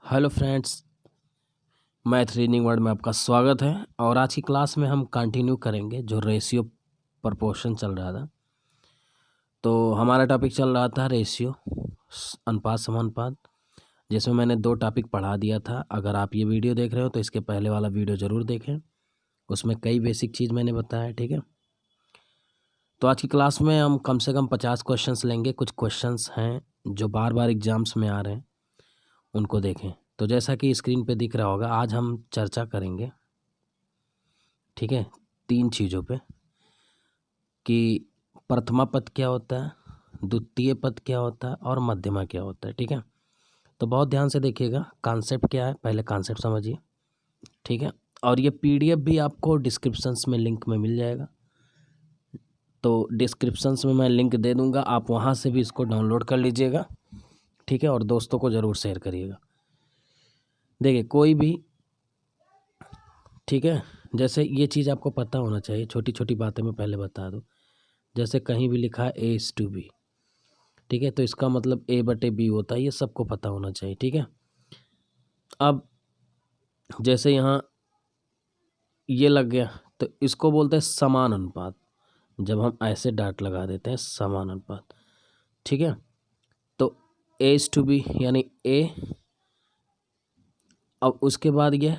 Hello friends, math reading word में आपका स्वागत है। और आज की क्लास में हम कंटिन्यू करेंगे जो रेशियो प्रपोर्शन चल रहा था। तो हमारा टॉपिक चल रहा था रेशियो, अनुपात समानुपात, जिसमें मैंने 2 टॉपिक पढ़ा दिया था। अगर आप ये वीडियो देख रहे हो तो इसके पहले वाला वीडियो ज़रूर देखें, उसमें कई बेसिक चीज़ मैंने बताया, ठीक है। तो आज की क्लास में हम कम से कम 50 क्वेश्चंस लेंगे। कुछ क्वेश्चंस हैं जो बार बार एग्जाम्स में आ रहे हैं, उनको देखें। तो जैसा कि स्क्रीन पे दिख रहा होगा, आज हम चर्चा करेंगे, ठीक है, 3 चीज़ों पे कि प्रथमा पद क्या होता है, द्वितीय पद क्या होता है और मध्यमा क्या होता है, ठीक है। तो बहुत ध्यान से देखिएगा, कॉन्सेप्ट क्या है, पहले कॉन्सेप्ट समझिए, ठीक है। और ये पीडीएफ भी आपको डिस्क्रिप्शंस में लिंक में मिल जाएगा। तो डिस्क्रिप्शंस में मैं लिंक दे दूँगा, आप वहाँ से भी इसको डाउनलोड कर लीजिएगा, ठीक है। और दोस्तों को ज़रूर शेयर करिएगा। देखिए कोई भी, ठीक है, जैसे ये चीज़ आपको पता होना चाहिए, छोटी छोटी बातें मैं पहले बता दूँ। जैसे कहीं भी लिखा है A/B, ठीक है, तो इसका मतलब A/B होता है, ये सबको पता होना चाहिए, ठीक है। अब जैसे यहाँ ये लग गया तो इसको बोलते हैं समान अनुपात। जब हम ऐसे डाट लगा देते हैं समान अनुपात, ठीक है। तो A/B यानी A, अब उसके बाद ये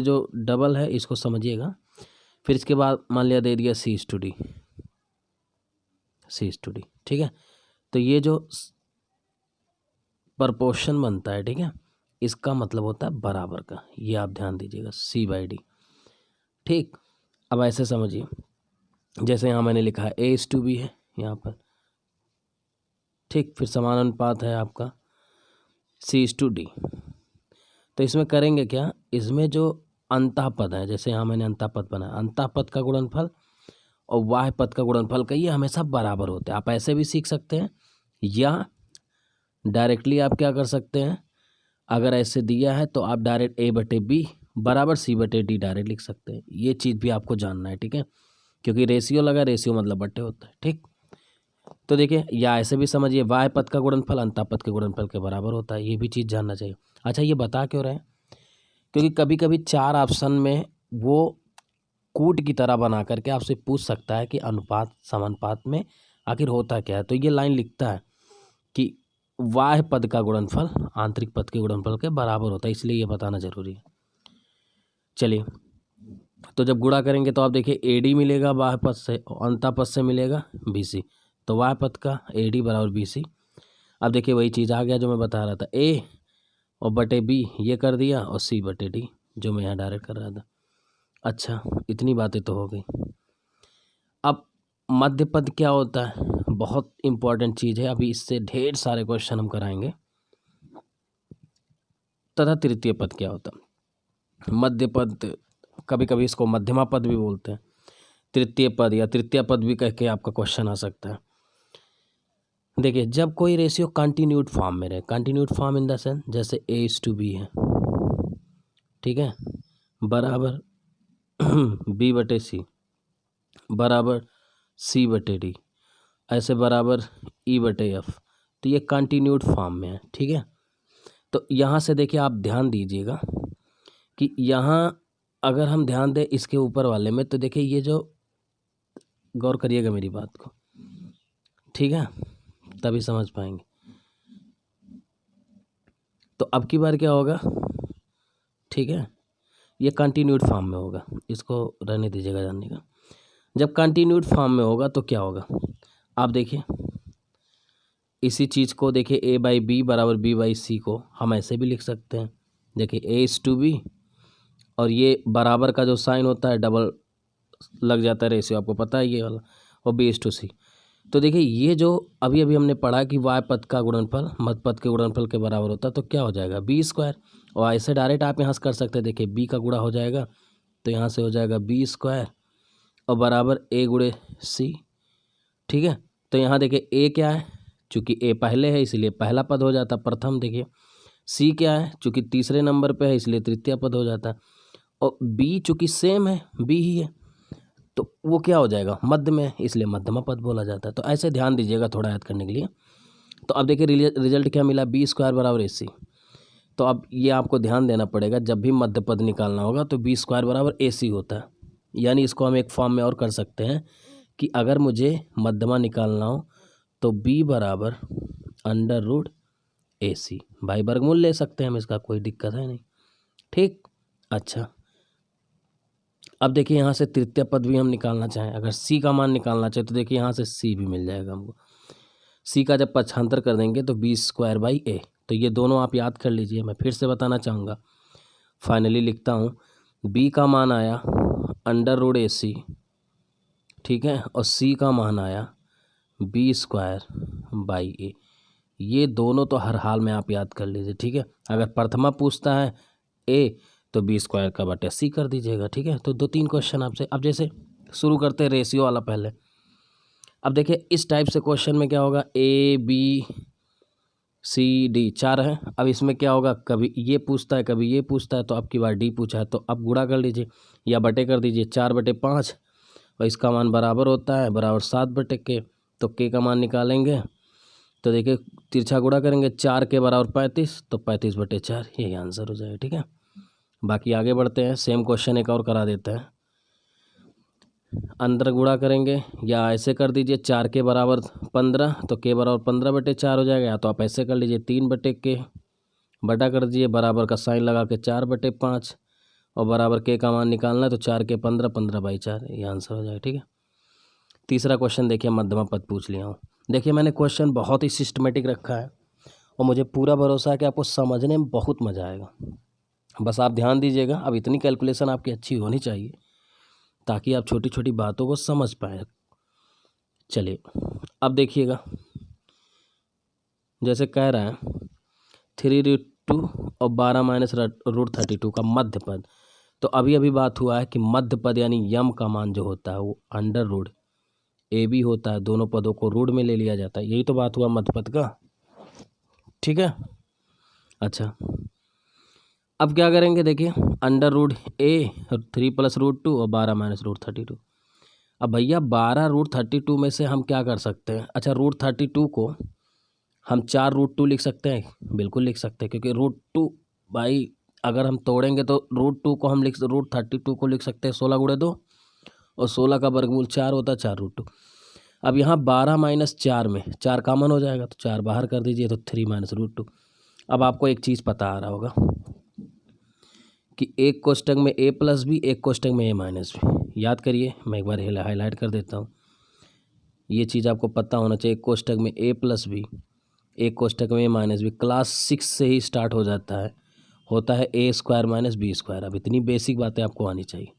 जो डबल है इसको समझिएगा। फिर इसके बाद मान लिया दे दिया C/D, ठीक है। तो ये जो प्रपोर्शन बनता है, ठीक है, इसका मतलब होता है बराबर का। ये आप ध्यान दीजिएगा, C/D, ठीक। अब ऐसे समझिए, जैसे यहाँ मैंने लिखा है A/B है यहाँ पर, ठीक। फिर समान अनुपात है आपका C/D। तो इसमें करेंगे क्या, इसमें जो अंतः पद है, जैसे यहाँ मैंने अंतः पद बनाया, अंतः पद का गुणनफल और वाह्य पद का गुणनफल का ये हमेशा बराबर होते हैं। आप ऐसे भी सीख सकते हैं या डायरेक्टली आप क्या कर सकते हैं, अगर ऐसे दिया है तो आप डायरेक्ट A/B बराबर C/D डायरेक्ट लिख सकते हैं। ये चीज़ भी आपको जानना है, ठीक है, क्योंकि रेशियो लगा, रेशियो मतलब बट्टे होता है, ठीक। तो देखिए, या ऐसे भी समझिए, वाह्य पद का गुणनफल अंतः पद के गुणनफल के बराबर होता है। ये भी चीज़ जानना चाहिए। अच्छा, ये बता क्यों रहे हैं, क्योंकि कभी कभी 4 ऑप्शन में वो कूट की तरह बना करके आपसे पूछ सकता है कि अनुपात समानुपात में आखिर होता क्या है। तो ये लाइन लिखता है कि वाह्य पद का गुणनफल आंतरिक पद के गुणनफल के बराबर होता है, इसलिए ये बताना जरूरी है। चलिए, तो जब गुणा करेंगे तो आप देखिए AD मिलेगा वाह्य पद से और अंतः पद से मिलेगा BC। तो वाह्य पद का AD बराबर BC। अब देखिए वही चीज़ आ गया जो मैं बता रहा था, A और बटे B ये कर दिया और C/D जो मैं यहाँ डायरेक्ट कर रहा था। अच्छा, इतनी बातें तो हो गई। अब मध्य पद क्या होता है, बहुत इंपॉर्टेंट चीज़ है, अभी इससे ढेर सारे क्वेश्चन हम कराएंगे। तथा तृतीय पद क्या होता है, मध्य पद, कभी कभी इसको मध्यमा पद भी बोलते हैं, तृतीय पद या तृतीय पद भी कह के आपका क्वेश्चन आ सकता है। देखिए, जब कोई रेशियो कंटिन्यूड फॉर्म में रहे, continued form in the sense जैसे A/B है, ठीक है, बराबर B/C बराबर C/D, ऐसे बराबर E/F, तो ये कंटिन्यूड फॉर्म में है, ठीक है। तो यहाँ से देखिए आप ध्यान दीजिएगा कि यहाँ अगर हम ध्यान दें इसके ऊपर वाले में, तो देखिए ये जो, गौर करिएगा मेरी बात को, ठीक है, तभी समझ पाएंगे। तो अब की बार क्या होगा, ठीक है, ये कंटिन्यूड फॉर्म में होगा, इसको रहने दीजिएगा जानने का। जब कंटिन्यूड फॉर्म में होगा तो क्या होगा, आप देखिए इसी चीज़ को देखिए, A/B बराबर B/C को हम ऐसे भी लिख सकते हैं। देखिए A/B और ये बराबर का जो साइन होता है डबल लग जाता है रेशियो, आपको पता है ये वाला, और B/C। तो देखिए ये जो अभी अभी हमने पढ़ा कि वाह्य पद का गुणनफल मध्य पद के गुणनफल के बराबर होता है, तो क्या हो जाएगा B²। और ऐसे डायरेक्ट आप यहाँ से कर सकते हैं, देखिए B का गुणा हो जाएगा तो यहाँ से हो जाएगा B² और बराबर A/C, ठीक है। तो यहाँ देखिए A क्या है, चूँकि A पहले है इसलिए पहला पद हो जाता है प्रथम। देखिए C क्या है, चूँकि तीसरे नंबर पे है इसलिए तृतीय पद हो जाता है। और B चूँकि सेम है, B ही है, तो वो क्या हो जाएगा मध्य में, इसलिए मध्यमा पद बोला जाता है। तो ऐसे ध्यान दीजिएगा थोड़ा याद करने के लिए। तो अब देखिए रिजल्ट क्या मिला, बी स्क्वायर बराबर AC। तो अब ये आपको ध्यान देना पड़ेगा, जब भी मध्य पद निकालना होगा तो बी स्क्वायर बराबर AC होता है। यानी इसको हम एक फॉर्म में और कर सकते हैं कि अगर मुझे मध्यमा निकालना हो तो b बराबर √AC, भाई वर्गमूल ले सकते हैं हम, इसका कोई दिक्कत है नहीं। ठीक, अच्छा अब देखिए यहाँ से तृतीय पद भी हम निकालना चाहें, अगर c का मान निकालना चाहे तो देखिए यहाँ से c भी मिल जाएगा हमको। c का जब पक्षांतर कर देंगे तो b²/a, तो ये दोनों आप याद कर लीजिए। मैं फिर से बताना चाहूँगा, फाइनली लिखता हूँ, b का मान आया √AC, ठीक है, और c का मान आया b²/a। ये दोनों तो हर हाल में आप याद कर लीजिए, ठीक है। अगर प्रथमा पूछता है a तो b²/c कर दीजिएगा, ठीक है। तो 2-3 क्वेश्चन आपसे। अब जैसे शुरू करते हैं रेशियो वाला पहले। अब देखिए इस टाइप से क्वेश्चन में क्या होगा, A B C D 4 है। अब इसमें क्या होगा, कभी ये पूछता है कभी ये पूछता है, तो अब की बार D पूछा है तो अब गुणा कर लीजिए या बटे कर दीजिए, 4/5, और इसका मान बराबर होता है बराबर 7/k। तो k का मान निकालेंगे तो देखिए तिरछा गुणा करेंगे, 4 के बराबर 35, तो 35/4 यही आंसर हो जाएगा, ठीक है। बाकी आगे बढ़ते हैं, सेम क्वेश्चन एक और करा देते हैं। अंदर गुणा करेंगे या ऐसे कर दीजिए, 4 के बराबर 15, तो k बराबर 15/4 हो जाएगा, या तो आप ऐसे कर लीजिए 3/k, बटा कर दीजिए, बराबर का साइन लगा के 4/5, और बराबर k का मान निकालना है तो 4 के 15, 15/4, ये आंसर हो जाएगा, ठीक है। तीसरा क्वेश्चन देखिए, मध्यमा पद पूछ लिया हूँ। देखिए मैंने क्वेश्चन बहुत ही सिस्टमेटिक रखा है और मुझे पूरा भरोसा है कि आपको समझने में बहुत मज़ा आएगा। बस आप ध्यान दीजिएगा, अब इतनी कैलकुलेशन आपकी अच्छी होनी चाहिए ताकि आप छोटी छोटी बातों को समझ पाए। चलिए अब देखिएगा, जैसे कह रहा है 3√2 और 12 - √32 का मध्य पद। तो अभी अभी बात हुआ है कि मध्य पद यानी यम का मान जो होता है वो √AB होता है, दोनों पदों को रूट में ले लिया जाता है, यही तो बात हुआ मध्य पद का, ठीक है। अच्छा अब क्या करेंगे, देखिए √A 3 + √2 और 12 - √32। अब भैया 12 √32 में से हम क्या कर सकते हैं, अच्छा √32 को हम 4√2 लिख सकते हैं, बिल्कुल लिख सकते हैं, क्योंकि √2 भाई अगर हम तोड़ेंगे तो √2 को हम √32 को लिख सकते हैं 16 × 2, और 16 का वर्गमूल 4 होता है, 4√2। अब यहाँ 12 - 4 में 4 कॉमन हो जाएगा तो 4 बाहर कर दीजिए, तो 3 - √2। अब आपको एक चीज़ पता आ रहा होगा कि एक कोष्टक में a + b, एक कोष्टक में a - b। याद करिए, मैं एक बार हाईलाइट कर देता हूँ, ये चीज़ आपको पता होना चाहिए। एक कोष्टक में a + b, एक कोष्टक में a - b, क्लास 6 से ही स्टार्ट हो जाता है, होता है a² - b²। अब इतनी बेसिक बातें आपको आनी चाहिए।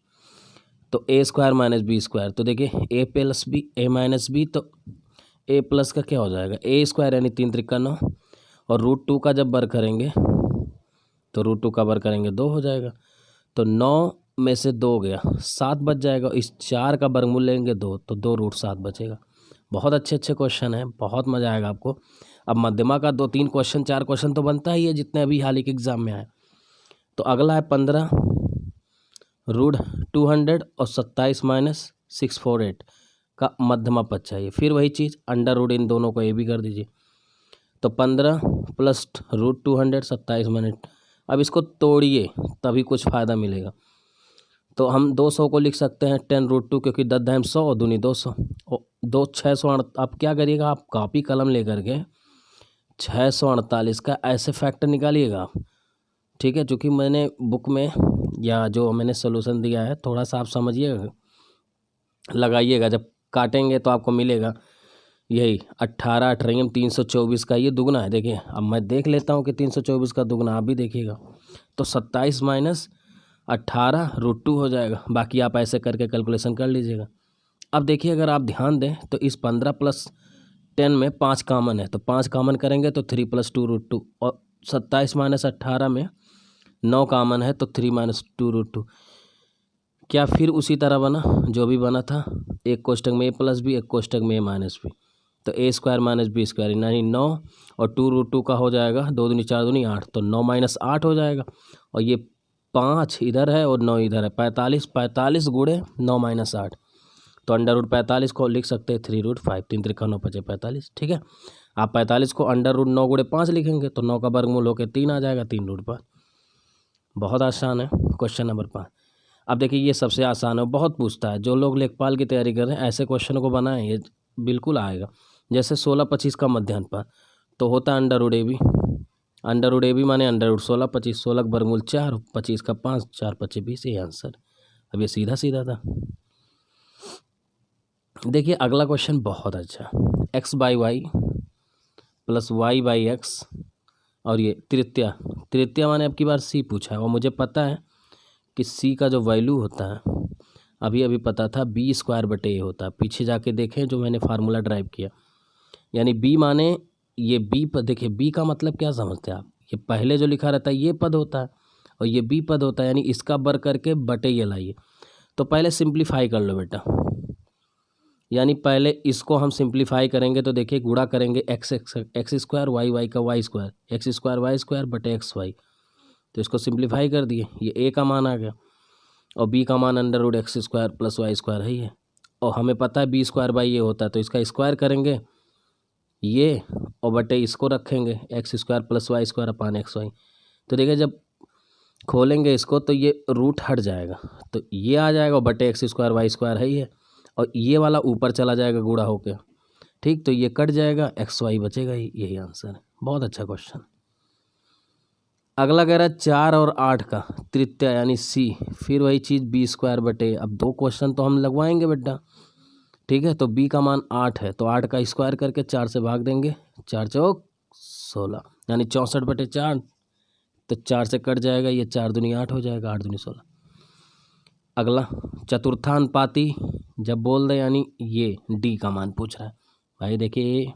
तो a² - b², तो देखिए a + b, a - b, तो a+ का क्या हो जाएगा, a² यानी 3 × 3 = 9, और √2 का जब वर्ग करेंगे तो √2 का वर्ग करेंगे 2 हो जाएगा, तो 9 में से 2 गया 7 बच जाएगा, इस 4 का वर्गमूल लेंगे 2, तो 2√7 बचेगा। बहुत अच्छे अच्छे क्वेश्चन हैं, बहुत मज़ा आएगा आपको। अब मध्यमा का 2-3 क्वेश्चन 4 क्वेश्चन तो बनता ही है जितने अभी हाल ही के एग्ज़ाम में आए। तो अगला है 15 √200 और 27 - 648 का मध्यमा पद चाहिए। फिर वही चीज़, अंडर इन दोनों को ए भी कर दीजिए, तो 15 + √200 27 - अब इसको तोड़िए तभी कुछ फ़ायदा मिलेगा। तो हम 200 को लिख सकते हैं 10√2, क्योंकि 10 100 और दूनी 200, और 2 600। आप क्या करिएगा, आप कॉपी कलम लेकर के 648 का ऐसे फैक्टर निकालिएगा आप, ठीक है। चूँकि मैंने बुक में या जो मैंने सोल्यूशन दिया है थोड़ा सा आप समझिएगा, लगाइएगा, जब काटेंगे तो आपको मिलेगा यही 18 18 324 का ये दुगना है। देखिए अब मैं देख लेता हूँ कि 324 का दुगना, आप भी देखिएगा, तो 27 - 18 √2 हो जाएगा। बाकी आप ऐसे करके कैलकुलेशन कर लीजिएगा। अब देखिए अगर आप ध्यान दें तो इस 15 + 10 में 5 कॉमन है, तो 5 कॉमन करेंगे तो 3 + 2 √2, और 27 - 18 में 9 कॉमन है तो 3 - 2 √2। क्या फिर उसी तरह बना जो भी बना था, एक कोष्टक में a + b, एक कोष्टक में a - b, तो a² - b² यानी 9 और 2 √2 का हो जाएगा 2 दूनी 4 दूनी 8, तो 9 - 8 हो जाएगा, और ये 5 इधर है और 9 इधर है, 45 45 गुणे 9 - 8, तो अंडर रूट 45 को लिख सकते हैं 3√5, 3 × 3 = 9 = 45, ठीक है। आप 45 को अंडर रूट 9 गुणे 5 लिखेंगे तो 9 का वर्गमूल होकर 3 आ जाएगा, 3 रूट 5। बहुत आसान है क्वेश्चन नंबर 5। अब देखिए ये सबसे आसान है, बहुत पूछता है। जो लोग लेखपाल की तैयारी कर रहे हैं ऐसे क्वेश्चन को बनाएं, ये बिल्कुल आएगा। जैसे 16-25 का मध्यानुपात तो होता है under root A B. Under root A B माने अंडर रूट 16-25, 16 का वर्गमूल 4, 25 का 5, 4-5 20, ये आंसर। अब ये सीधा सीधा था। देखिए अगला क्वेश्चन बहुत अच्छा, x by y plus y by x, और ये तृतीया माने अब की बार सी पूछा है, और मुझे पता है कि सी का जो वैल्यू होता है अभी अभी पता था b² a होता है। पीछे जाके देखें जो मैंने फार्मूला ड्राइव किया, यानी b माने ये b पद। देखिए b का मतलब क्या समझते हैं आप, ये पहले जो लिखा रहता है ये पद होता है और ये b पद होता है, यानी इसका बर करके बटे ये लाइए। तो पहले सिंप्लीफाई कर लो बेटा, यानी पहले इसको हम सिंप्लीफाई करेंगे तो देखिए गुणा करेंगे एक्स स्क्वायर वाई का y square, x square y square बटे एक्स वाई। तो इसको सिंप्लीफाई कर दिए, ये a का मान आ गया और b का मान under root x square plus y square है ये, और हमें पता है b स्क्वायर बाई ये होता है, तो इसका स्क्वायर करेंगे ये और बटे इसको रखेंगे x square plus y square upon x y. तो देखिए जब खोलेंगे इसको तो ये रूट हट जाएगा, तो ये आ जाएगा और बटे एक्स स्क्वायर वाई स्क्वायर है ये, और ये वाला ऊपर चला जाएगा गुणा होके, ठीक। तो ये कट जाएगा, एक्स वाई बचेगा ही, यही आंसर है। बहुत अच्छा क्वेश्चन। अगला कह रहा है 4 और 8 का तृतीया यानी सी, फिर वही चीज़ b² बटे। अब 2 क्वेश्चन तो हम लगवाएंगे बेटा, ठीक है। तो b का मान 8 है तो 8 का स्क्वायर करके 4 से भाग देंगे, 4 चौक 16 यानी 64 बटे 4। तो 4 से कट जाएगा, ये 4 दूनी 8 हो जाएगा, 8 दूनी 16। अगला चतुर्थानुपाती जब बोल दे यानी ये d का मान पूछ रहा है भाई। देखिए a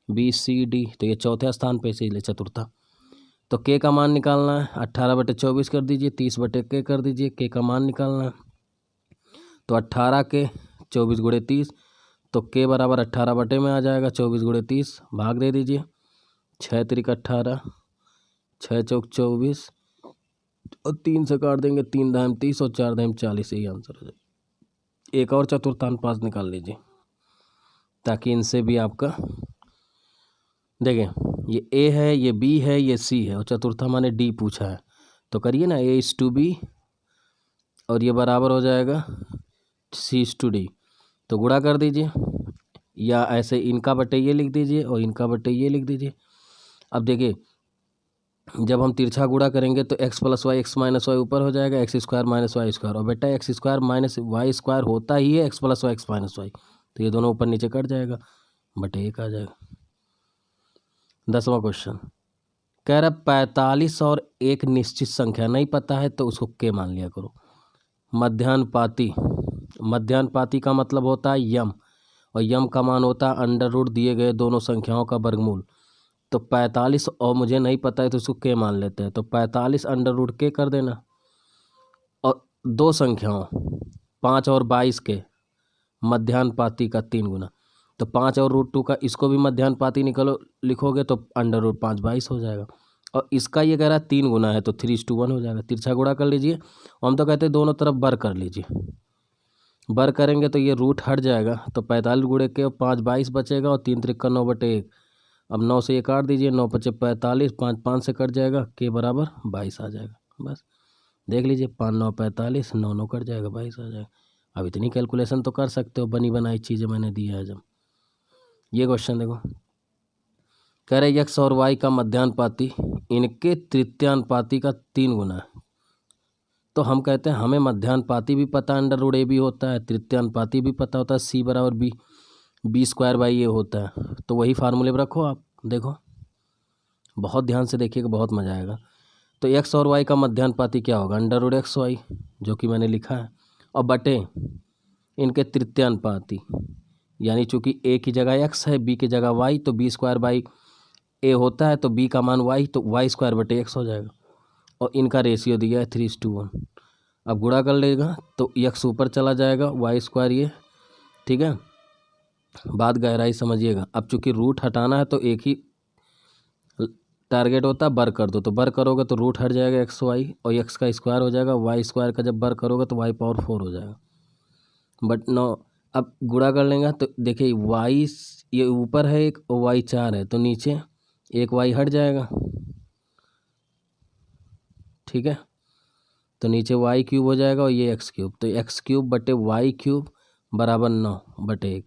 b c d, तो ये चौथे स्थान पे इसीलिए चतुर्था। तो k का मान निकालना है, 18 बटे 24 कर दीजिए, 30 बटे k कर दीजिए, k का मान निकालना है। तो 18 के 24 गुणे 30, तो k बराबर 18 बटे में आ जाएगा 24 गुणे 30, भाग दे दीजिए, 6 त्रिक 18, 6 चौक 24 और 3 से काट देंगे, 3 दाम 30 और 4 दाम 40, यही आंसर हो जाएगा। एक और चतुर्थानुपात निकाल लीजिए ताकि इनसे भी आपका, देखें ये a है, ये b है, ये c है और चतुर्था माने d पूछा है, तो करिए ना a/b और ये बराबर हो जाएगा c/d। तो गुणा कर दीजिए, या ऐसे इनका बटे ये लिख दीजिए और इनका बटे ये लिख दीजिए। अब देखिए जब हम तिरछा गुणा करेंगे तो x plus y x minus y ऊपर हो जाएगा, x square minus y square, और बेटा x square minus y square होता ही है x plus y x minus y, तो ये दोनों ऊपर नीचे कट जाएगा, बटे 1 आ जाएगा। 10वां क्वेश्चन कह रहा 45 और एक निश्चित संख्या नहीं पता है तो उसको के मान लिया करो। मध्यानुपाती का मतलब होता है यम, और यम का मान होता है अंडर रूट दिए गए दोनों संख्याओं का वर्गमूल। तो 45 और मुझे नहीं पता है तो उसको के मान लेते हैं, तो 45 अंडर रूट के कर देना, और दो संख्याओं 5 और 22 के मध्यानुपाती का 3 गुना, तो 5 और √2 का इसको भी मध्यानुपाती निकलो लिखोगे तो अंडर रूट 5 22 हो जाएगा, और इसका ये कह रहा है 3 गुना है तो 3:1 हो जाएगा। तिरछा गुणा कर लीजिए, और हम तो कहते हैं दोनों तरफ बर कर लीजिए, बर करेंगे तो ये रूट हट जाएगा, तो 45 गुणे के 5 22 बचेगा और 3 त्रिक 9 बटे 1। अब 9 से ये काट दीजिए, 9 पचे 45, 5 5 से कट जाएगा, के बराबर 22 आ जाएगा। बस देख लीजिए, 5 9 45, 9 9 कट जाएगा, 22 आ जाएगा। अब इतनी कैलकुलेशन तो कर सकते हो, बनी बनाई चीज़ें मैंने दी है जब। ये क्वेश्चन देखो, कह रहे एक्स और वाई का मध्यानुपाती इनके तृतीयानुपाती का 3 गुना है। तो हम कहते हैं हमें मध्यानुपाती भी पता अंडर रूट ए बी होता है, तृतीयानुपाती भी पता होता है सी बराबर b² बाई ए होता है। तो वही फार्मूले पर रखो आप, देखो बहुत ध्यान से देखिएगा, बहुत मजा आएगा। तो एक्स और वाई का मध्यानुपाती क्या होगा, अंडर रूट एक्स वाई, जो कि मैंने लिखा है, और बटे इनके तृतीयानुपाती, यानी चूंकि ए की जगह एक्स है, बी की जगह वाई, तो b² बाई ए होता है, तो b का मान वाई, तो y² बटे एक्स हो जाएगा, और इनका रेशियो दिया है 3:1। अब गुणा कर लेगा तो x ऊपर चला जाएगा, y² ये, ठीक है। बात गहराई समझिएगा। अब चूंकि रूट हटाना है तो एक ही टारगेट होता है, बर कर दो, तो बर करोगे तो रूट हट जाएगा एक्स वाई, और एक्स का स्क्वायर हो जाएगा, y² का जब बर करोगे तो y⁴ हो जाएगा। बट नो अब गुणा कर लेंगे तो देखिए y ये ऊपर है एक और y 4 है, तो नीचे एक y हट जाएगा, ठीक है। तो नीचे वाई क्यूब हो जाएगा और ये एक्स क्यूब, तो एक्स क्यूब बटे वाई क्यूब बराबर 9/1।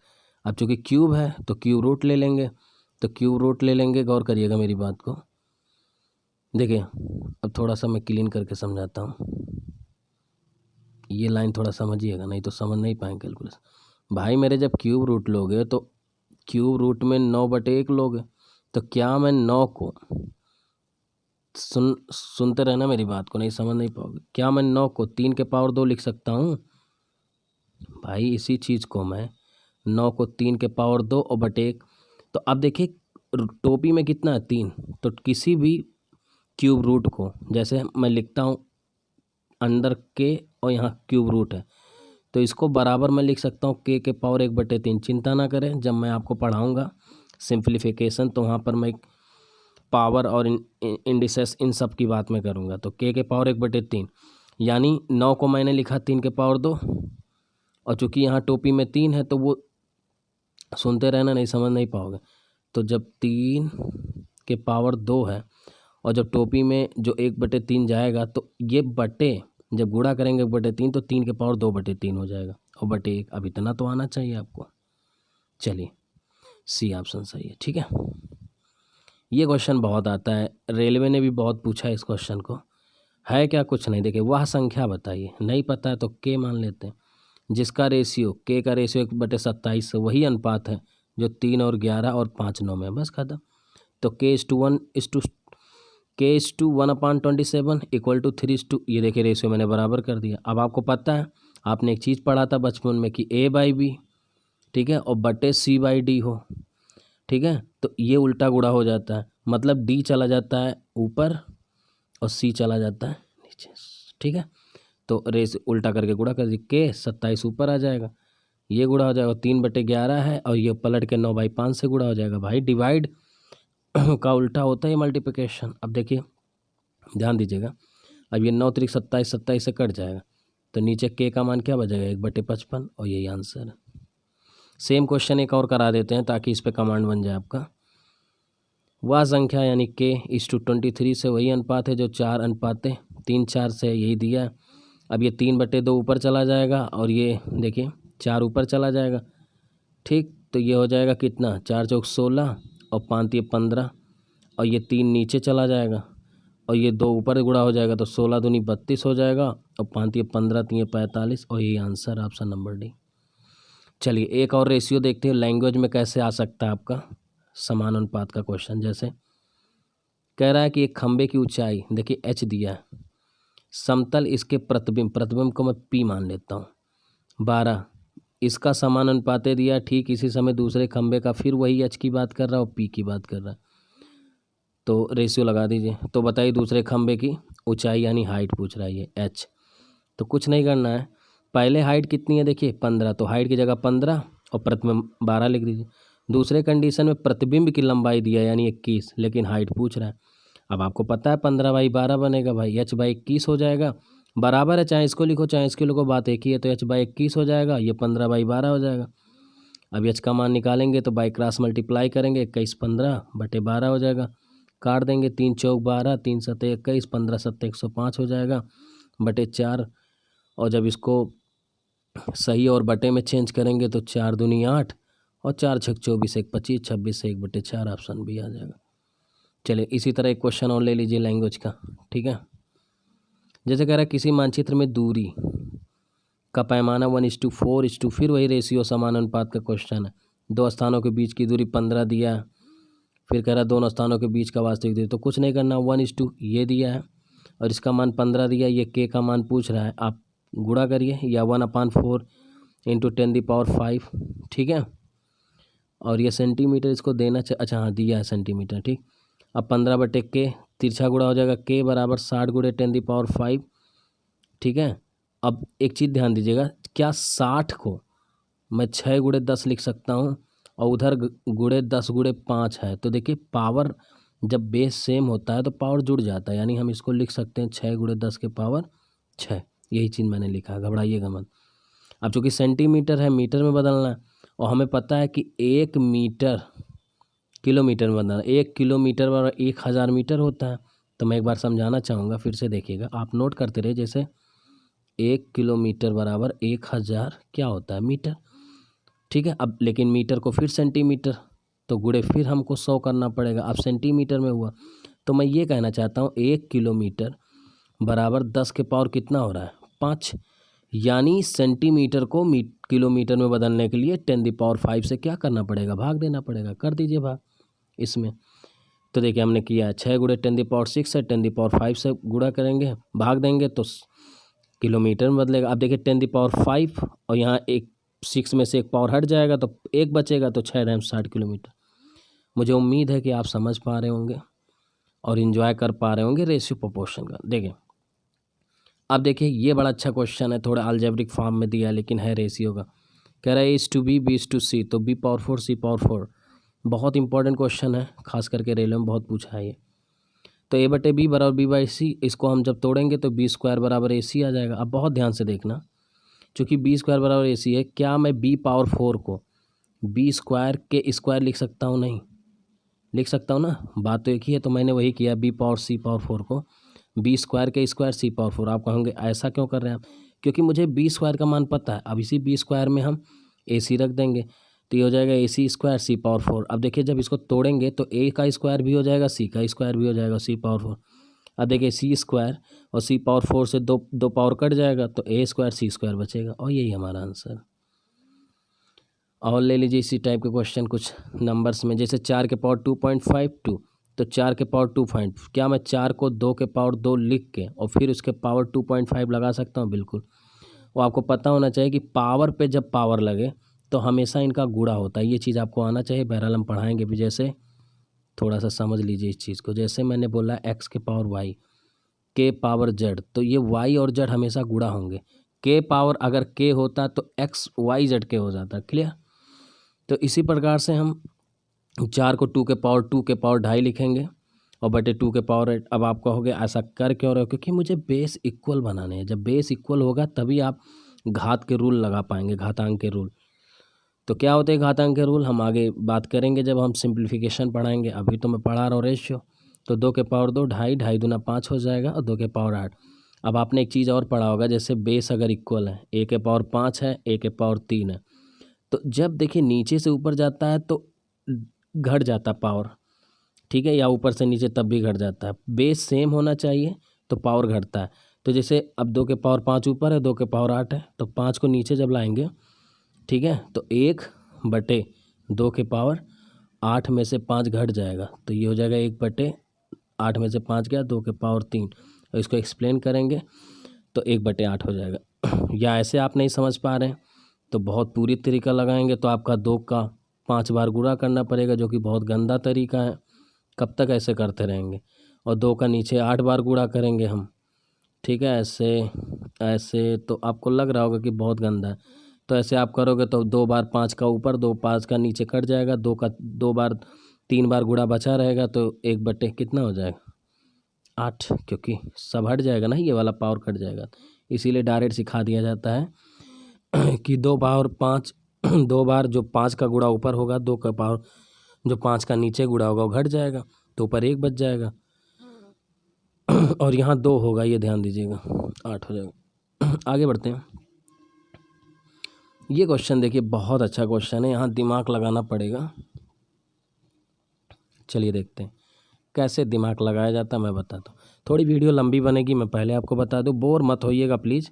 अब चूंकि क्यूब है तो क्यूब रूट ले लेंगे, तो क्यूब रूट ले लेंगे। गौर करिएगा मेरी बात को, देखिए अब थोड़ा सा मैं क्लीन करके समझाता हूँ, ये लाइन थोड़ा समझिएगा, नहीं तो समझ नहीं पाएंगे कैलकुलस। भाई मेरे जब क्यूब रूट लोगे तो क्यूब रूट में 9/1 लोगे, तो क्या मैं 9 को सुनते रहना मेरी बात को, नहीं समझ नहीं पाओगे। क्या मैं 9 को 3 के पावर 2 लिख सकता हूँ? भाई इसी चीज़ को मैं 9 को 3 के पावर 2 और बटे 1। तो अब देखिए टोपी में कितना है 3, तो किसी भी क्यूब रूट को जैसे मैं लिखता हूँ अंडर के और यहाँ क्यूब रूट है, तो इसको बराबर मैं लिख सकता हूँ के पावर 1/3। चिंता ना करें, जब मैं आपको पढ़ाऊँगा सिंप्लीफिकेशन तो वहाँ पर मैं पावर और इंडिसेस इन सब की बात मैं करूँगा। तो के पावर 1/3 यानी 9 को मैंने लिखा 3 के पावर 2, और चूँकि यहाँ टोपी में 3 है तो वो सुनते रहना, नहीं समझ नहीं पाओगे। तो जब 3 के पावर 2 है और जब टोपी में जो 1/3 जाएगा तो ये बटे जब गुणा करेंगे 1/3 तो 3 के पावर 2/3 हो जाएगा और बटे 1। अब इतना तो आना चाहिए आपको। चलिए सी ऑप्शन सही है, ठीक है। ये क्वेश्चन बहुत आता है, रेलवे ने भी बहुत पूछा है इस क्वेश्चन को। है क्या? कुछ नहीं। देखिए वह संख्या बताइए, नहीं पता है तो के मान लेते हैं, जिसका रेशियो के का रेशियो 1/27 से वही अनुपात है जो 3 और 11 और 5 9 में है। बस खत्म। तो K/1/27 इक्वल टू 3 ये देखिए रेशियो मैंने बराबर कर दिया। अब आपको पता है, आपने एक चीज़ पढ़ा था बचपन में कि A/B, ठीक है, और बटे C/D हो, ठीक है। तो ये उल्टा गुणा हो जाता है, मतलब D चला जाता है ऊपर और C चला जाता है नीचे, ठीक है। तो रेस उल्टा करके गुणा कर दीजिए, के 27 ऊपर आ जाएगा, ये गुणा हो जाएगा 3/11 है और ये पलट के 9/5 से गुणा हो जाएगा। भाई डिवाइड का उल्टा होता है मल्टीप्लिकेशन। अब देखिए ध्यान दीजिएगा, अब ये 9 3 27 27 से कट जाएगा, तो नीचे के का मान क्या बचेगा 1/55 और यही आंसर है। सेम क्वेश्चन एक और करा देते हैं ताकि इस पे कमांड बन जाए आपका। वह संख्या यानी K/23 से वही अनुपात है जो 4:3 से यही दिया है। अब ये 3/2 ऊपर चला जाएगा और ये देखिए 4 ऊपर चला जाएगा, ठीक। तो ये हो जाएगा कितना, 4 चौक 16 और 5 15 और ये 3 नीचे चला जाएगा और ये 2 ऊपर गुणा हो जाएगा, तो 16 दूनी 32 हो जाएगा और 5 15 3 45 और यही आंसर ऑप्शन नंबर डी। चलिए एक और रेशियो देखते हैं लैंग्वेज में कैसे आ सकता है आपका समान अनुपात का क्वेश्चन। जैसे कह रहा है कि एक खंबे की ऊंचाई देखिए h दिया है, समतल इसके प्रतिबिंब को मैं p मान लेता हूँ 12, इसका समान अनुपात दिया, ठीक इसी समय दूसरे खंबे का फिर वही h की बात कर रहा है और p की बात कर रहा है, तो रेशियो लगा दीजिए। तो बताइए दूसरे खंबे की ऊंचाई यानी हाइट पूछ रहा है ये h। तो कुछ नहीं करना है, पहले हाइट कितनी है देखिए 15, तो हाइट की जगह 15 और प्रतिबिंब 12 लिख दीजिए। दूसरे कंडीशन में प्रतिबिंब की लंबाई दिया यानी 21, लेकिन हाइट पूछ रहा है। अब आपको पता है 15/12 बनेगा भाई, h/21 हो जाएगा, बराबर है चाहे इसको लिखो चाहे इसको लिखो, बात एक ही है। तो h/21 हो जाएगा, ये 15/12 हो जाएगा। अब h का मान निकालेंगे तो बाई क्रॉस मल्टीप्लाई करेंगे, 21 15/12 हो जाएगा, काट देंगे 3 चौक 12 3 7 21 15 7 105 हो जाएगा बटे 4, और जब इसको सही और बटे में चेंज करेंगे तो 4 दूनी 8 और 4 छक 24 1 25 26 से 1/4 ऑप्शन भी आ जाएगा। चलिए इसी तरह एक क्वेश्चन और ले लीजिए लैंग्वेज का, ठीक है। जैसे कह रहा है किसी मानचित्र में दूरी का पैमाना 1:4 फिर वही रेशियो समान अनुपात का क्वेश्चन है। दो स्थानों के बीच की दूरी 15 दिया है, फिर कह रहा है दोनों स्थानों के बीच का वास्तविक दूरी, तो कुछ नहीं करना, 1:2 ये दिया है और इसका मान 15 दिया, ये के का मान पूछ रहा है, आप गुणा करिए या 1/4 × 10⁵, ठीक है। और ये सेंटीमीटर इसको देना चाहिए, अच्छा हाँ दिया है सेंटीमीटर, ठीक। अब 15/k तिरछा गुणा हो जाएगा, k बराबर 60 × 10⁵, ठीक है। अब एक चीज़ ध्यान दीजिएगा, क्या 60 को मैं 6 × 10 लिख सकता हूँ और उधर गुणे 10 × 5 है, तो देखिए पावर जब बेस सेम होता है तो पावर जुड़ जाता है, यानी हम इसको लिख सकते हैं 6 × 10⁻⁶। यही चीज़ मैंने लिखा, घबराइएगा मत। अब चूँकि सेंटीमीटर है, मीटर में बदलना है, और हमें पता है कि 1 मीटर किलोमीटर में बदलना है। 1 किलोमीटर बराबर 1000 मीटर होता है। तो मैं एक बार समझाना चाहूँगा, फिर से देखिएगा, आप नोट करते रहिए। जैसे 1 किलोमीटर बराबर 1000 क्या होता है, मीटर। ठीक है, अब लेकिन मीटर को फिर सेंटीमीटर, तो गुणे फिर हमको 100 करना पड़ेगा। अब सेंटीमीटर में हुआ, तो मैं ये कहना चाहता हूँ 1 किलोमीटर बराबर 10 के पावर कितना हो रहा है, 5। यानी सेंटीमीटर को किलोमीटर में बदलने के लिए 10⁵ से क्या करना पड़ेगा, भाग देना पड़ेगा। कर दीजिए भाग इसमें। तो देखिए हमने किया है 6 गुणे 10⁶ है, 10⁵ से गुणा करेंगे, भाग देंगे तो किलोमीटर में बदलेगा। अब देखिए 10⁵ और यहाँ एक 6 में से एक पावर हट जाएगा तो एक बचेगा, तो 6 60 किलोमीटर। मुझे उम्मीद है कि आप समझ पा रहे होंगे और इन्जॉय कर पा रहे होंगे रेशियो प्रोपोर्शन का। देखिए अब देखिए ये बड़ा अच्छा क्वेश्चन है, थोड़ा अलजेब्रिक फॉर्म में दिया है लेकिन है रेशियो का। कह रहा है A/B, B/C, तो B⁴ C⁴ बहुत इंपॉर्टेंट क्वेश्चन है, खास करके रेलवे में बहुत पूछा है ये। तो A/B बराबर B/C, इसको हम जब तोड़ेंगे तो B² बराबर AC आ जाएगा। अब बहुत ध्यान से देखना, चूँकि B² बराबर AC है, क्या मैं B⁴ को B² के स्क्वायर लिख सकता हूँ? नहीं लिख सकता हूँ ना, बात तो एक ही है। तो मैंने वही किया, B⁴ को B² के स्क्वायर C⁴ आप कहोगे ऐसा क्यों कर रहे हैं आप? क्योंकि मुझे B² का मान पता है। अब इसी B² में हम AC रख देंगे, तो ये हो जाएगा AC² C⁴ अब देखिए जब इसको तोड़ेंगे तो A का स्क्वायर भी हो जाएगा, C का स्क्वायर भी हो जाएगा, C⁴ अब देखिए C² और C⁴ से दो पावर कट जाएगा, तो A² C² बचेगा, और यही हमारा आंसर। और ले लीजिए इसी टाइप के क्वेश्चन कुछ नंबर्स में, जैसे 4 के पावर 2.52, तो 4 के पावर 2.5, क्या मैं 4 को 2 के पावर 2 लिख के और फिर उसके पावर 2.5 लगा सकता हूँ? बिल्कुल। वो आपको पता होना चाहिए कि पावर पे जब पावर लगे तो हमेशा इनका गुणा होता है, ये चीज़ आपको आना चाहिए। बहरहाल हम पढ़ाएंगे भी, जैसे थोड़ा सा समझ लीजिए इस चीज़ को। जैसे मैंने बोला x के पावर y के पावर z, तो ये y और z हमेशा गुणा होंगे। के पावर अगर k होता तो x y z के हो जाता। क्लियर? तो इसी प्रकार से हम 4 को 2 के पावर 2.5 लिखेंगे और बटे 2 के पावर 8। अब आप कहोगे ऐसा कर क्यों रहे हो? क्योंकि मुझे बेस इक्वल बनाने हैं। जब बेस इक्वल होगा तभी आप घात के रूल लगा पाएंगे, घातांक के रूल। तो क्या होते हैं घातांक के रूल, हम आगे बात करेंगे जब हम सिंप्लीफिकेशन पढ़ाएंगे। अभी तो मैं पढ़ा रहा हूँ रेशियो। तो 2 के पावर 2 2.5, 2.5 दूना 5 हो जाएगा, और 2 के पावर 8। अब आपने एक चीज़ और पढ़ा होगा, जैसे बेस अगर इक्वल है, a के पावर 5 है, a के पावर 3 है, तो जब देखिए नीचे से ऊपर जाता है तो घट जाता पावर, ठीक है, या ऊपर से नीचे तब भी घट जाता है। बेस सेम होना चाहिए तो पावर घटता है। तो जैसे अब 2 के पावर 5 ऊपर है, 2 के पावर 8 है, तो 5 को नीचे जब लाएंगे, ठीक है, तो 1/2 के पावर 8 में से 5 घट जाएगा, तो ये हो जाएगा 1/8 में से 5 गया, 2 के पावर 3। और इसको एक्सप्लेन करेंगे तो 1/8 हो जाएगा। या ऐसे आप नहीं समझ पा रहे हैं तो बहुत पूरी तरीका लगाएंगे तो आपका 2 का 5 बार गुणा करना पड़ेगा, जो कि बहुत गंदा तरीका है। कब तक ऐसे करते रहेंगे? और 2 का नीचे 8 बार गुणा करेंगे हम, ठीक है, ऐसे ऐसे। तो आपको लग रहा होगा कि बहुत गंदा है। तो ऐसे आप करोगे तो 2 बार 5 का ऊपर, 2 5 का नीचे कट जाएगा, 2 का 2 बार 3 बार गुणा बचा रहेगा, तो 1 कितना हो जाएगा, 8, क्योंकि सब हट जाएगा ना, ये वाला पावर कट जाएगा। इसीलिए डायरेक्ट सिखा दिया जाता है कि 2 पावर 5 2 बार जो 5 का गुणा ऊपर होगा, 2 का पावर जो 5 का नीचे गुणा होगा वो घट जाएगा, तो ऊपर 1 बच जाएगा। और यहाँ 2 होगा, ये ध्यान दीजिएगा, 8 हो जाएगा। आगे बढ़ते हैं। ये क्वेश्चन देखिए बहुत अच्छा क्वेश्चन है, यहाँ दिमाग लगाना पड़ेगा। चलिए देखते हैं कैसे दिमाग लगाया जाता है, मैं बताता हूँ। थोड़ी वीडियो लंबी बनेगी, मैं पहले आपको बता दूँ, बोर मत होइएगा प्लीज़,